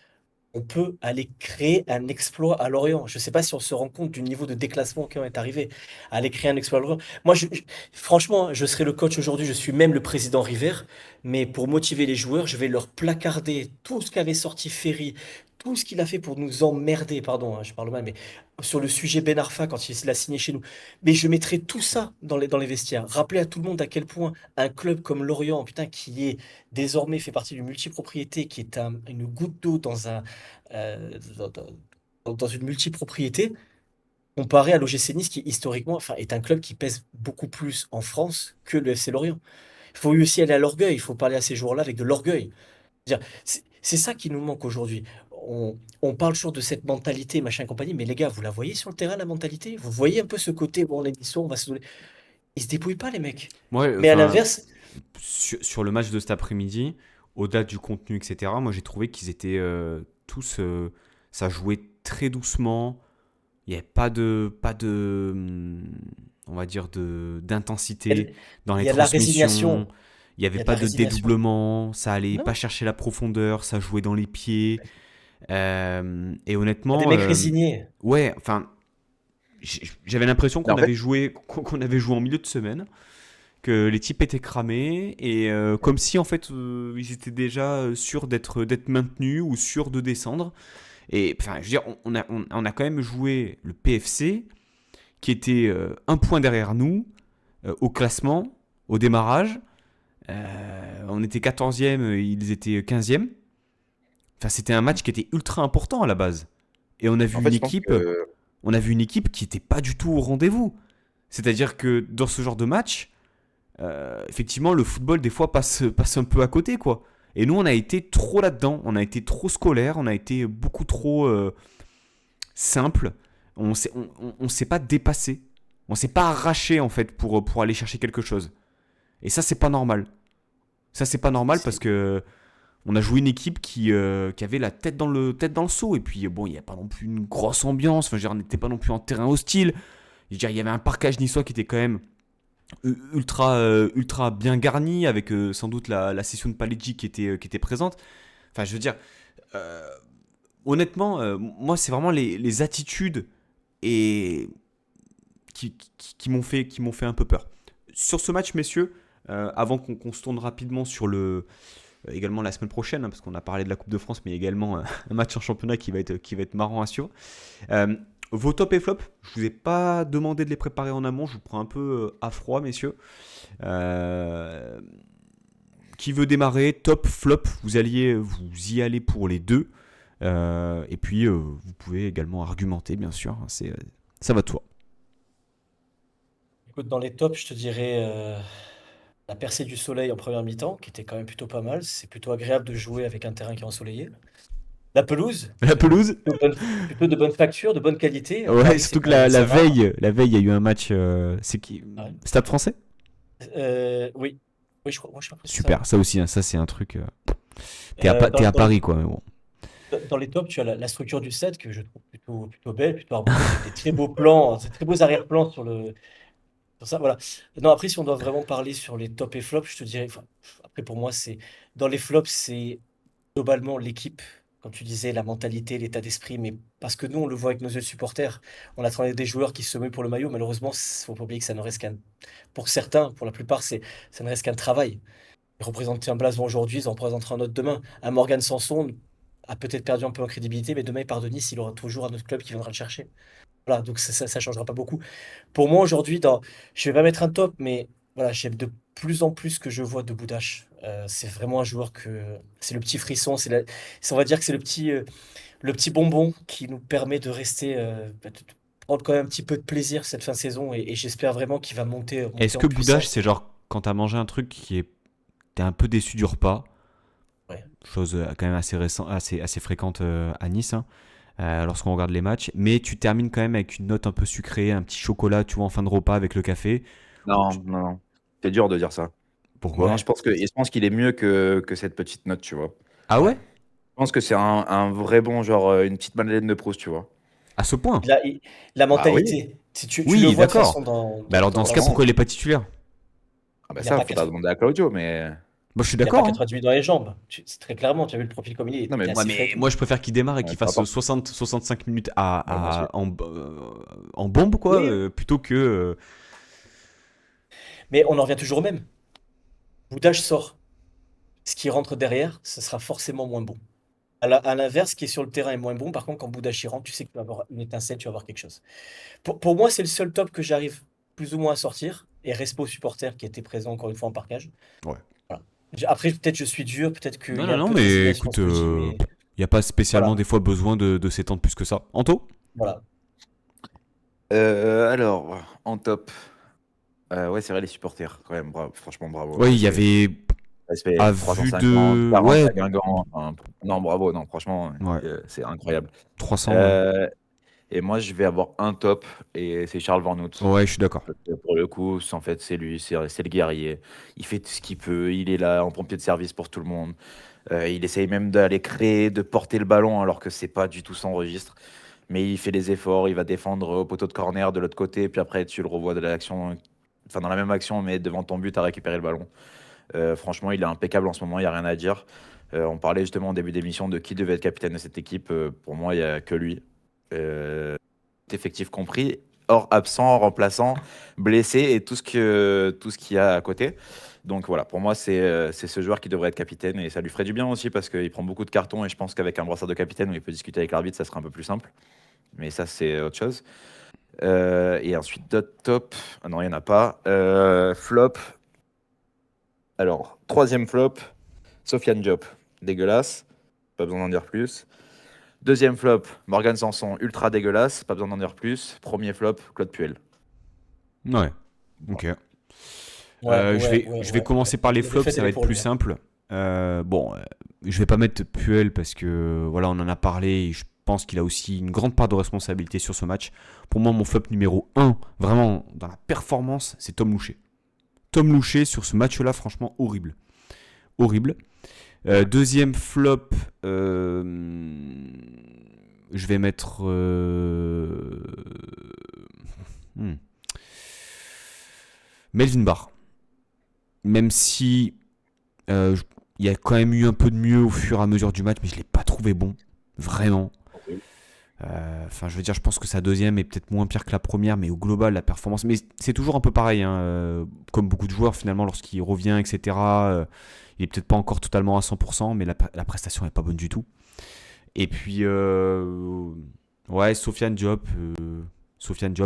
on peut aller créer un exploit à Lorient. Je ne sais pas si on se rend compte du niveau de déclassement auquel on est arrivé. Aller créer un exploit à Lorient. Moi, franchement, je serai le coach aujourd'hui, je suis même le président River, mais pour motiver les joueurs, je vais leur placarder tout ce qu'avait sorti Ferry, tout ce qu'il a fait pour nous emmerder, pardon, hein, je parle mal, mais sur le sujet Ben Arfa quand il a signé chez nous. Mais je mettrai tout ça dans les vestiaires. Rappeler à tout le monde à quel point un club comme Lorient, putain, qui est désormais fait partie d'une multipropriété, qui est une goutte d'eau dans, dans une multipropriété, comparé à l'OGC Nice qui historiquement enfin, est un club qui pèse beaucoup plus en France que le FC Lorient. faut aussi aller à l'orgueil, il faut parler à ces joueurs-là avec de l'orgueil. C'est ça qui nous manque aujourd'hui. On parle toujours de cette mentalité, machin et compagnie, mais les gars, vous la voyez sur le terrain, la mentalité? Vous voyez un peu ce côté, bon, on est on va se donner. Ils se dépouillent pas, les mecs. Moi, Mais à enfin, l'inverse, sur le match de cet après-midi, au-delà du contenu, etc., moi j'ai trouvé qu'ils étaient tous. Ça jouait très doucement. Il n'y avait on va dire, il y a d'intensité dans il les y a de la transmissions. résignation. Il n'y Il avait y a de pas la de résignation. dédoublement. Ça allait pas Non, chercher la profondeur. Ça jouait dans les pieds. Et il y a des honnêtement, mecs résignés. ouais, enfin, j'avais l'impression Mais qu'on en fait, avait joué, qu'on avait joué en milieu de semaine, que les types étaient cramés et comme si en fait ils étaient déjà sûrs d'être maintenus ou sûrs de descendre. Et enfin, je veux dire, on a quand même joué le PFC qui était un point derrière nous au classement, au démarrage. On était 14e, ils étaient 15e. Enfin, c'était un match qui était ultra important à la base. Et en fait, je pense que on a vu une équipe qui n'était pas du tout au rendez-vous. C'est-à-dire que dans ce genre de match, effectivement, le football, des fois, passe un peu à côté, quoi. Et nous, on a été trop là-dedans. On a été trop scolaire. On a été beaucoup trop simple. On s'est pas dépassé. On s'est pas arraché, en fait, pour aller chercher quelque chose. Et ça, c'est pas normal. Ça, c'est pas normal parce C'est- que on a joué une équipe qui avait la tête dans le seau. Et puis, bon, il n'y a pas non plus une grosse ambiance. Enfin, je veux dire, on n'était pas non plus en terrain hostile. Je veux dire, il y avait un parquage niçois qui était quand même ultra bien garni, avec sans doute la session de Palegi qui était présente. Enfin, je veux dire, euh, honnêtement, moi, c'est vraiment les attitudes et qui m'ont fait un peu peur. Sur ce match, messieurs, avant qu'on se tourne rapidement sur également la semaine prochaine, hein, parce qu'on a parlé de la Coupe de France, mais également un match en championnat qui va être marrant à suivre. Euh, Vos top et flop, je vous ai pas demandé de les préparer en amont, je vous prends un peu à froid, messieurs. Euh, qui veut démarrer? Top, flop, vous y allez pour les deux. Et puis, vous pouvez également argumenter, bien sûr. Hein, ça va de toi. Écoute, dans les tops, je te dirais la percée du soleil en première mi-temps, qui était quand même plutôt pas mal. C'est plutôt agréable de jouer avec un terrain qui est ensoleillé. La pelouse, La pelouse? plutôt de bonne facture, de bonne qualité. Ouais, Paris, c'est surtout que pas la Samara. veille, il y a eu un match. C'est qui? Ouais. Stade français? Oui, oui, je crois que c'est ça. Ouais. Super, ça aussi, hein, ça c'est un truc. T'es à Dans Paris, quoi. Mais bon. dans les tops, tu as la structure du set que je trouve plutôt belle, plutôt harmonieuse, avec des très beaux plans, des très beaux arrière-plans sur ça. Voilà. Non, après, si on doit vraiment parler sur les tops et flops, je te dirais, enfin, après pour moi, c'est dans les flops, c'est globalement l'équipe, comme tu disais, la mentalité, l'état d'esprit, mais parce que nous, on le voit avec nos yeux de supporters, on a travaillé avec des joueurs qui se muent pour le maillot, malheureusement, faut pas oublier que ça ne reste qu'un, pour certains, pour la plupart, ça ne reste qu'un travail. Ils représentent un blason aujourd'hui, ils en représenteront un autre demain. Un Morgan Sanson a peut-être perdu un peu en crédibilité, mais demain il part de Nice, il aura toujours un autre club qui viendra le chercher. Voilà, donc ça changera pas beaucoup. Pour moi aujourd'hui, je vais pas mettre un top, mais voilà, j'aime de plus en plus ce que je vois de Boudache. C'est vraiment un joueur que c'est le petit frisson, on va dire que c'est le petit bonbon qui nous permet de rester, de prendre quand même un petit peu de plaisir cette fin de saison et j'espère vraiment qu'il va monter Est-ce en que Boudache, puissance. c'est genre quand t'as mangé un truc t'es un peu déçu du repas, Ouais. chose quand même assez fréquente à Nice, hein, lorsqu'on regarde les matchs, mais tu termines quand même avec une note un peu sucrée, un petit chocolat, tu vois, en fin de repas avec le café. non, non, non. C'est dur de dire ça. Non, Pourquoi? je pense qu'il est mieux que cette petite note, tu vois. Ah Ouais. ouais? Je pense que c'est un vrai bon, genre une petite Madeleine de Proust, tu vois. À ce point? Il a, la Bah oui, mentalité. Si tu le Oui, vois de toute d'accord. façon Bah alors dans ce cas, clairement. pourquoi il est pas titulaire? Ah bah il n'a ça, pas, faudra demander à Claudio, mais Moi, je suis il a pas d'accord, hein. 98 dans les jambes. C'est très clairement, tu as vu le profil comme il est non, mais Ouais, assez frais et mais tout. moi, je préfère qu'il démarre et ouais, qu'il peu fasse importe. 60-65 minutes Ouais, moi aussi. en bombe, quoi, Oui, plutôt que. mais on en revient toujours au même. Boudage sort. Ce qui rentre derrière, ce sera forcément moins bon. À l'inverse, ce qui est sur le terrain est moins bon. Par contre, quand Boudache y rentre, tu sais que tu vas avoir une étincelle, tu vas avoir quelque chose. Pour moi, c'est le seul top que j'arrive plus ou moins à sortir. Et respect aux supporters qui étaient présents encore une fois en parcage. Ouais. Voilà. Après, peut-être je suis dur, peut-être qu'il Non, y a non, un non, peu de mais résignation dans écoute, ce que je dis, mais il n'y a pas spécialement voilà. des fois besoin de s'étendre plus que ça. Anto? Voilà. Alors, en top. Ouais, c'est vrai, les supporters, quand même, bravo, franchement, bravo. Oui, il y avait Respect, à vue 350, de 40 ouais, à Guingamp. Enfin, non, bravo, non, franchement, ouais, c'est incroyable. 300 ouais. Euh, et moi, je vais avoir un top, et c'est Charles Van Hout. Ouais, je suis d'accord. Parce que pour le coup, en fait, c'est lui, c'est le guerrier. Il fait tout ce qu'il peut. Il est là en pompier de service pour tout le monde. Il essaye même d'aller créer, de porter le ballon alors que c'est pas du tout son registre. Mais il fait les efforts. Il va défendre au poteau de corner de l'autre côté. Puis après, tu le revois de l'action, enfin dans la même action, mais devant ton but à récupérer le ballon. Franchement, il est impeccable en ce moment. Il n'y a rien à dire. On parlait justement au début d'émission de qui devait être capitaine de cette équipe. Pour moi, il n'y a que lui. Euh, Effectif compris, hors absent, remplaçant, blessé et tout ce qu'il y a à côté. Donc voilà, pour moi, c'est ce joueur qui devrait être capitaine et ça lui ferait du bien aussi parce qu'il prend beaucoup de cartons et je pense qu'avec un brassard de capitaine où il peut discuter avec l'arbitre, ça sera un peu plus simple. Mais ça, c'est autre chose. Et ensuite, d'autres top. Ah non, il n'y en a pas. Flop. Alors, troisième flop, Sofiane Diop. Dégueulasse. Pas besoin d'en dire plus. Deuxième flop, Morgan Sanson, ultra dégueulasse, pas besoin d'en dire plus. Premier flop, Claude Puel. Ouais. OK. Voilà. Ouais, Je ouais, vais ouais, je vais ouais, ouais. commencer par les La flops, défaite, ça elle va est être pour plus lui, hein. simple. Je vais pas mettre Puel parce que voilà, on en a parlé et je pense qu'il a aussi une grande part de responsabilité sur ce match. Pour moi, mon flop numéro un, vraiment dans la performance, c'est Tom Louchet. Tom Louchet sur ce match-là, franchement horrible. Horrible. Deuxième flop, je vais mettre hmm, Melvin Barr. Même si il y a quand même eu un peu de mieux au fur et à mesure du match, mais je ne l'ai pas trouvé bon. Vraiment. Enfin, je veux dire, je pense que sa deuxième est peut-être moins pire que la première, mais au global, la performance. Mais c'est toujours un peu pareil, hein, comme beaucoup de joueurs, finalement, lorsqu'il revient, etc. Il est peut-être pas encore totalement à 100%, mais la prestation n'est pas bonne du tout. Et puis, ouais, Sofiane Diop.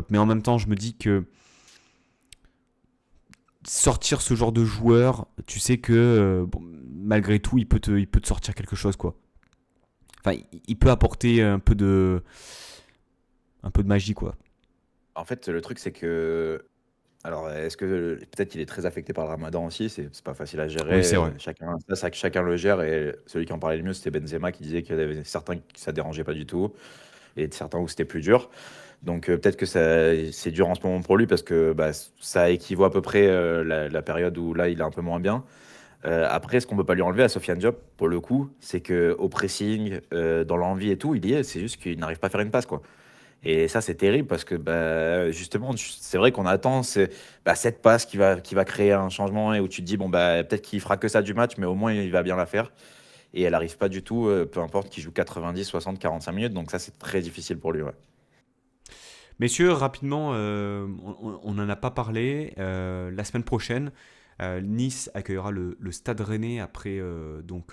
Mais en même temps, je me dis que sortir ce genre de joueur, tu sais que bon, malgré tout, il peut te sortir quelque chose, quoi. Enfin, il peut apporter un peu de magie, quoi. En fait, le truc, c'est que. Alors, est-ce que peut-être qu'il est très affecté par le ramadan aussi? C'est pas facile à Oui, c'est gérer. vrai. Chacun le gère. Et celui qui en parlait le mieux, c'était Benzema qui disait qu'il y avait certains qui ça dérangeait pas du tout et certains où c'était plus dur. Donc, peut-être que c'est dur en ce moment pour lui parce que bah, ça équivaut à peu près la période où là, il est un peu moins bien. Après, ce qu'on peut pas lui enlever à Sofiane Diop, pour le coup, c'est que au pressing, dans l'envie et tout, il y est. C'est juste qu'il n'arrive pas à faire une passe, quoi. Et ça, c'est terrible parce que bah, justement, c'est vrai qu'on attend cette passe qui va créer un changement et où tu te dis, bon, bah, peut-être qu'il fera que ça du match, mais au moins il va bien la faire. Et elle n'arrive pas du tout, peu importe qu'il joue 90, 60, 45 minutes. Donc ça, c'est très difficile pour lui. Ouais. Messieurs, rapidement, on n'en a pas parlé. La semaine prochaine, Nice accueillera le Stade Rennais après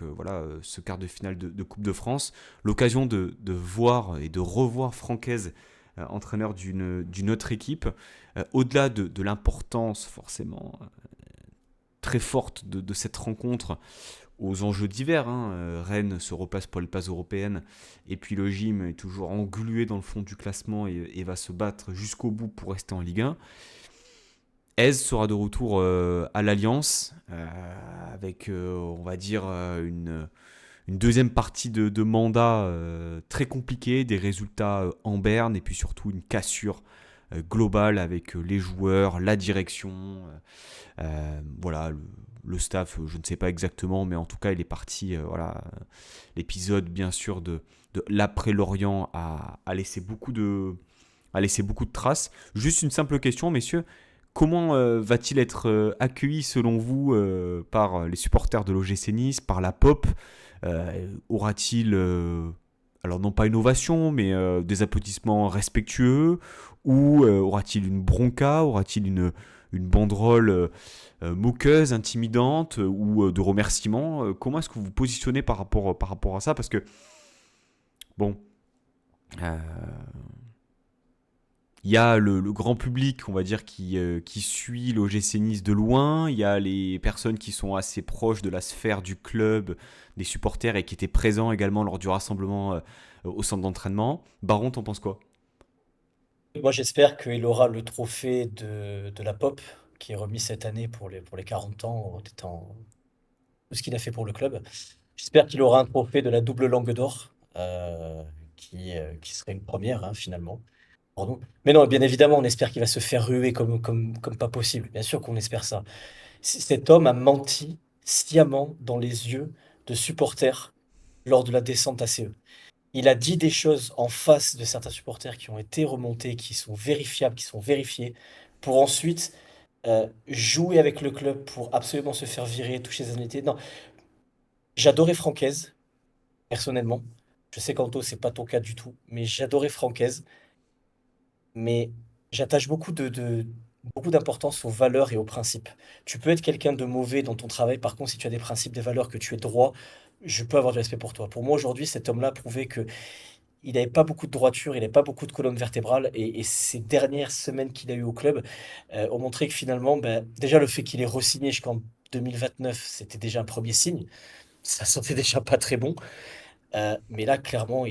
voilà, ce quart de finale de Coupe de France. L'occasion de voir et de revoir Francaise, entraîneur d'une autre équipe. Au-delà de l'importance forcément très forte de cette rencontre aux enjeux divers, hein. Rennes se repasse pour les places européennes et puis le gym est toujours englué dans le fond du classement et va se battre jusqu'au bout pour rester en Ligue 1. Aise sera de retour à l'Alliance avec, on va dire, une deuxième partie de mandat très compliquée, des résultats en berne et puis surtout une cassure globale avec les joueurs, la direction, voilà, le staff, je ne sais pas exactement, mais en tout cas, il est parti. Voilà, l'épisode, bien sûr, de l'après-Lorient a laissé a laissé beaucoup de traces. Juste une simple question, messieurs. Comment va-t-il être accueilli selon vous par les supporters de l'OGC Nice, par la pop Aura-t-il, alors non pas une ovation, mais des applaudissements respectueux? Ou aura-t-il une bronca? Aura-t-il une banderole moqueuse, intimidante ou de remerciements? Comment est-ce que vous vous positionnez par rapport à ça? Parce que, bon, euh, il y a le grand public, on va dire, qui suit l'OGC Nice de loin. Il y a les personnes qui sont assez proches de la sphère du club, des supporters et qui étaient présents également lors du rassemblement au centre d'entraînement. Baron, t'en penses quoi? Moi, j'espère qu'il aura le trophée de la pop. qui est remis cette année pour les 40 ans, en étant tout ce qu'il a fait pour le club. J'espère qu'il aura un trophée de la double langue d'or, qui serait une première, hein, finalement, pour nous. Mais non, bien évidemment, on espère qu'il va se faire ruer comme pas possible. Bien sûr qu'on espère ça. Cet homme a menti sciemment dans les yeux de supporters lors de la descente ACE. Il a dit des choses en face de certains supporters qui ont été remontés, qui sont vérifiables, qui sont vérifiés, pour ensuite jouer avec le club pour absolument se faire virer, toucher les indemnités. Non, j'adorais Francaise, personnellement. Je sais qu'Anto, c'est pas ton cas du tout, mais j'adorais Francaise. Mais j'attache beaucoup d'importance aux valeurs et aux principes. Tu peux être quelqu'un de mauvais dans ton travail, par contre, si tu as des principes, des valeurs, que tu es droit, je peux avoir du respect pour toi. Pour moi, aujourd'hui, cet homme-là prouvait que il n'avait pas beaucoup de droiture, il n'avait pas beaucoup de colonne vertébrale, et ces dernières semaines qu'il a eues au club ont montré que finalement, ben, déjà le fait qu'il ait re-signé jusqu'en 2029, c'était déjà un premier signe. Ça sentait déjà pas très bon. Mais là, clairement,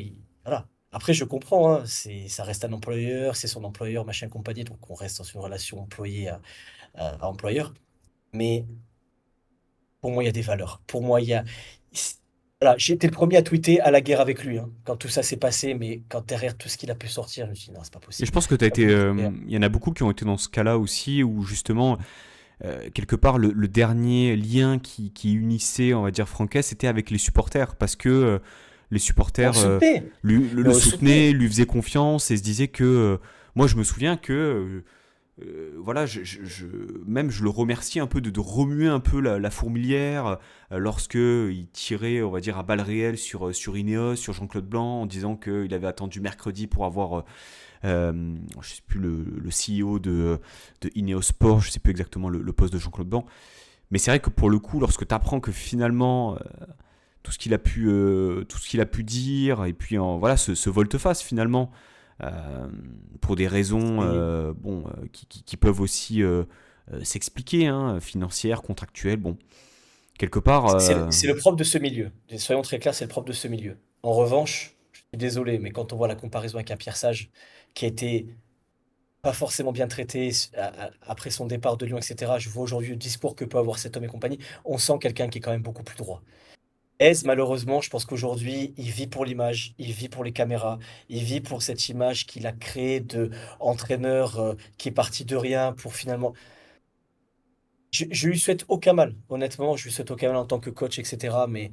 voilà. Après, je comprends, hein, ça reste un employeur, c'est son employeur, machin compagnie, donc on reste dans une relation employé à employeur. Mais pour moi, il y a des valeurs. Pour moi, voilà, j'ai été le premier à tweeter à la guerre avec lui, hein, quand tout ça s'est passé, mais quand derrière tout ce qu'il a pu sortir, je me suis dit, non, c'est pas Et je possible. pense que t'as C'est pas été. possible de faire. Il y en a beaucoup qui ont été dans ce cas-là aussi, où justement, quelque part, le dernier lien qui unissait, on va dire, Franquet, c'était avec les supporters. Parce que les On le supporters soutenait, mais le on le soutenaient, soutenait. lui faisaient confiance et se disaient que. Moi, je me souviens que. Voilà, même je le remercie un peu de remuer un peu la fourmilière lorsque il tirait, on va dire, à balles réelles sur Ineos, sur Jean-Claude Blanc, en disant qu'il avait attendu mercredi pour avoir, je sais plus, le CEO de Ineos Sport, je sais plus exactement le poste de Jean-Claude Blanc. Mais c'est vrai que pour le coup, lorsque tu apprends que finalement, tout ce qu'il a pu dire, et puis voilà, ce volte-face finalement, euh, pour des raisons C'est bon, qui peuvent aussi s'expliquer, hein, financières, contractuelles, bon, quelque part, c'est le propre de ce milieu. Soyons très clairs, c'est le propre de ce milieu. En revanche, je suis désolé, mais quand on voit la comparaison avec un Pierre Sage, qui a été pas forcément bien traité après son départ de Lyon, etc., je vois aujourd'hui le discours que peut avoir cet homme et compagnie, on sent quelqu'un qui est quand même beaucoup plus droit. Ez, malheureusement, je pense qu'aujourd'hui, il vit pour l'image, il vit pour les caméras, il vit pour cette image qu'il a créée de entraîneur qui est parti de rien pour finalement. Je lui souhaite aucun mal, honnêtement, je lui souhaite aucun mal en tant que coach, etc. Mais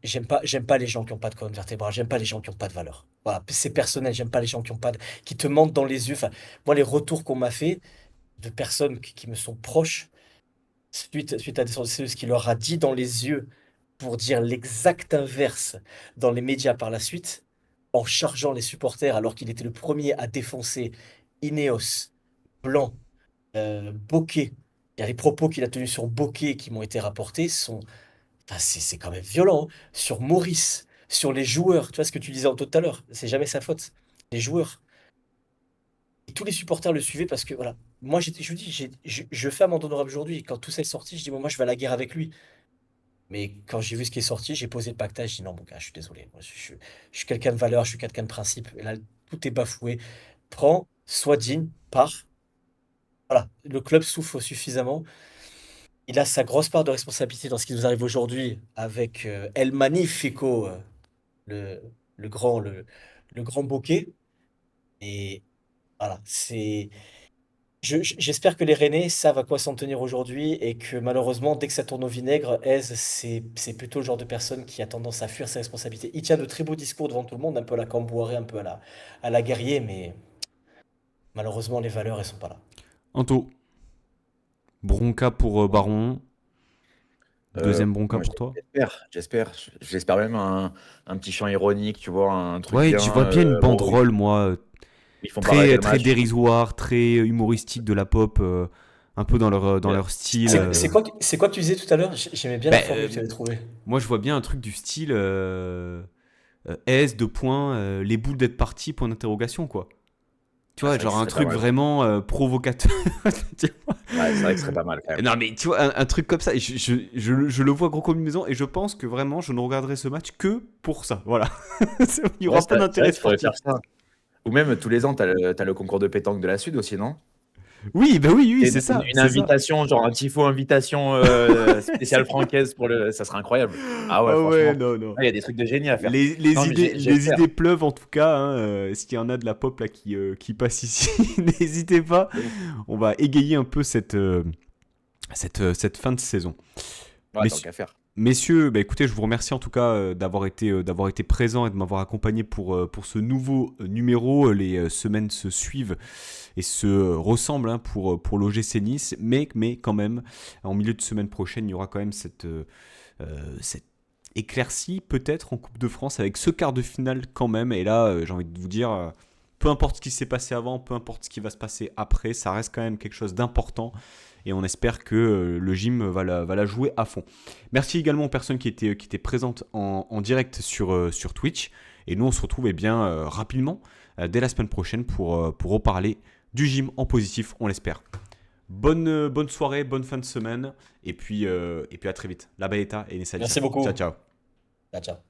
j'aime pas les gens qui ont pas de colonne vertébrale, j'aime pas les gens qui ont pas de valeur. Voilà, c'est personnel, j'aime pas les gens qui ont pas qui te mentent dans les yeux. Enfin, moi, les retours qu'on m'a fait de personnes qui me sont proches, suite à ce qu'il leur a dit dans les yeux pour dire l'exact inverse dans les médias par la suite, en chargeant les supporters alors qu'il était le premier à défoncer Ineos, Blanc, Bocquet. Il y a les propos qu'il a tenus sur Bocquet qui m'ont été rapportés sont. Enfin, c'est quand même violent, hein. Sur Maurice, sur les joueurs, tu vois ce que tu disais tout à l'heure, c'est jamais sa faute. Les joueurs. Et tous les supporters le suivaient parce que, voilà, moi, je vous dis, je fais amende honorable aujourd'hui. Quand tout ça est sorti, je dis, bon, moi, je vais à la guerre avec lui. Mais quand j'ai vu ce qui est sorti, j'ai posé le pactage, je dis, non, mon gars, je suis désolé. Moi, je suis quelqu'un de valeur, je suis quelqu'un de principe. Et là, tout est bafoué. Prends, sois digne, pars. Voilà, le club souffre suffisamment. Il a sa grosse part de responsabilité dans ce qui nous arrive aujourd'hui avec El Magnifico, le, le grand, le, le grand Bocquet. Et voilà, j'espère que les Rennais savent à quoi s'en tenir aujourd'hui et que malheureusement, dès que ça tourne au vinaigre, Eze, c'est plutôt le genre de personne qui a tendance à fuir ses responsabilités. Il tient de très beaux discours devant tout le monde, un peu à la Camboiré, un peu à la guerrier, mais malheureusement, les valeurs, elles sont pas là. Anto, bronca pour Baron, deuxième bronca Moi, pour toi. j'espère même un petit chant ironique, tu vois, un truc Ouais, bien. tu vois bien une Bon, banderole, moi, ils font pas arrêter très, le très match. dérisoire, très humoristique de la pop, un peu dans Euh, leur style. C'est quoi que tu disais tout à l'heure? J'aimais bien la Ben, formule que tu avais trouvée. moi, je vois bien un truc du style S, deux points, les boules d'être parti, point d'interrogation, quoi. Tu Ah, vois, c'est vrai que genre ce un serait pas truc mal. vraiment provocateur. Tu vois. Ouais, c'est vrai que ce serait pas mal quand même. Non, mais tu vois, un truc comme ça, et je le vois gros comme une maison, et je pense que vraiment, je ne regarderai ce match que pour ça. Voilà. Il n'y Ouais, aura pas c'est vrai d'intérêt qu'il faudrait sportif. faire ça. Ou même tous les ans, t'as le concours de pétanque de la Sud aussi, non? Oui, bah oui, oui, C'est c'est une, ça, une c'est ça. invitation, genre un tifo invitation spéciale francaise pour le. Ça serait incroyable. Ah ouais, Ah ouais, franchement. non, non. Ah, il y a des trucs de génie à faire. Les Non, mais idées, les j'espère. idées pleuvent en tout cas, hein. Est-ce qu'il y en a de la pop là qui passe ici? N'hésitez pas. De ouf. On va égayer un peu cette fin de saison. Ouais, tant Messieurs, qu'à faire. messieurs, bah écoutez, je vous remercie en tout cas d'avoir été présents et de m'avoir accompagné pour ce nouveau numéro. Les semaines se suivent et se ressemblent, hein, pour l'OGC Nice, mais quand même, en milieu de semaine prochaine, il y aura quand même cette éclaircie peut-être en Coupe de France avec ce quart de finale quand même. Et là, j'ai envie de vous dire, peu importe ce qui s'est passé avant, peu importe ce qui va se passer après, ça reste quand même quelque chose d'important. Et on espère que le gym va la jouer à fond. Merci également aux personnes qui étaient présentes en direct sur Twitch. Et nous, on se retrouve rapidement, dès la semaine prochaine, pour reparler du gym en positif, on l'espère. Bonne soirée, bonne fin de semaine. Et puis à très vite. La Baeta et Nessa. Merci Ciao, beaucoup. ciao. Ciao, ciao.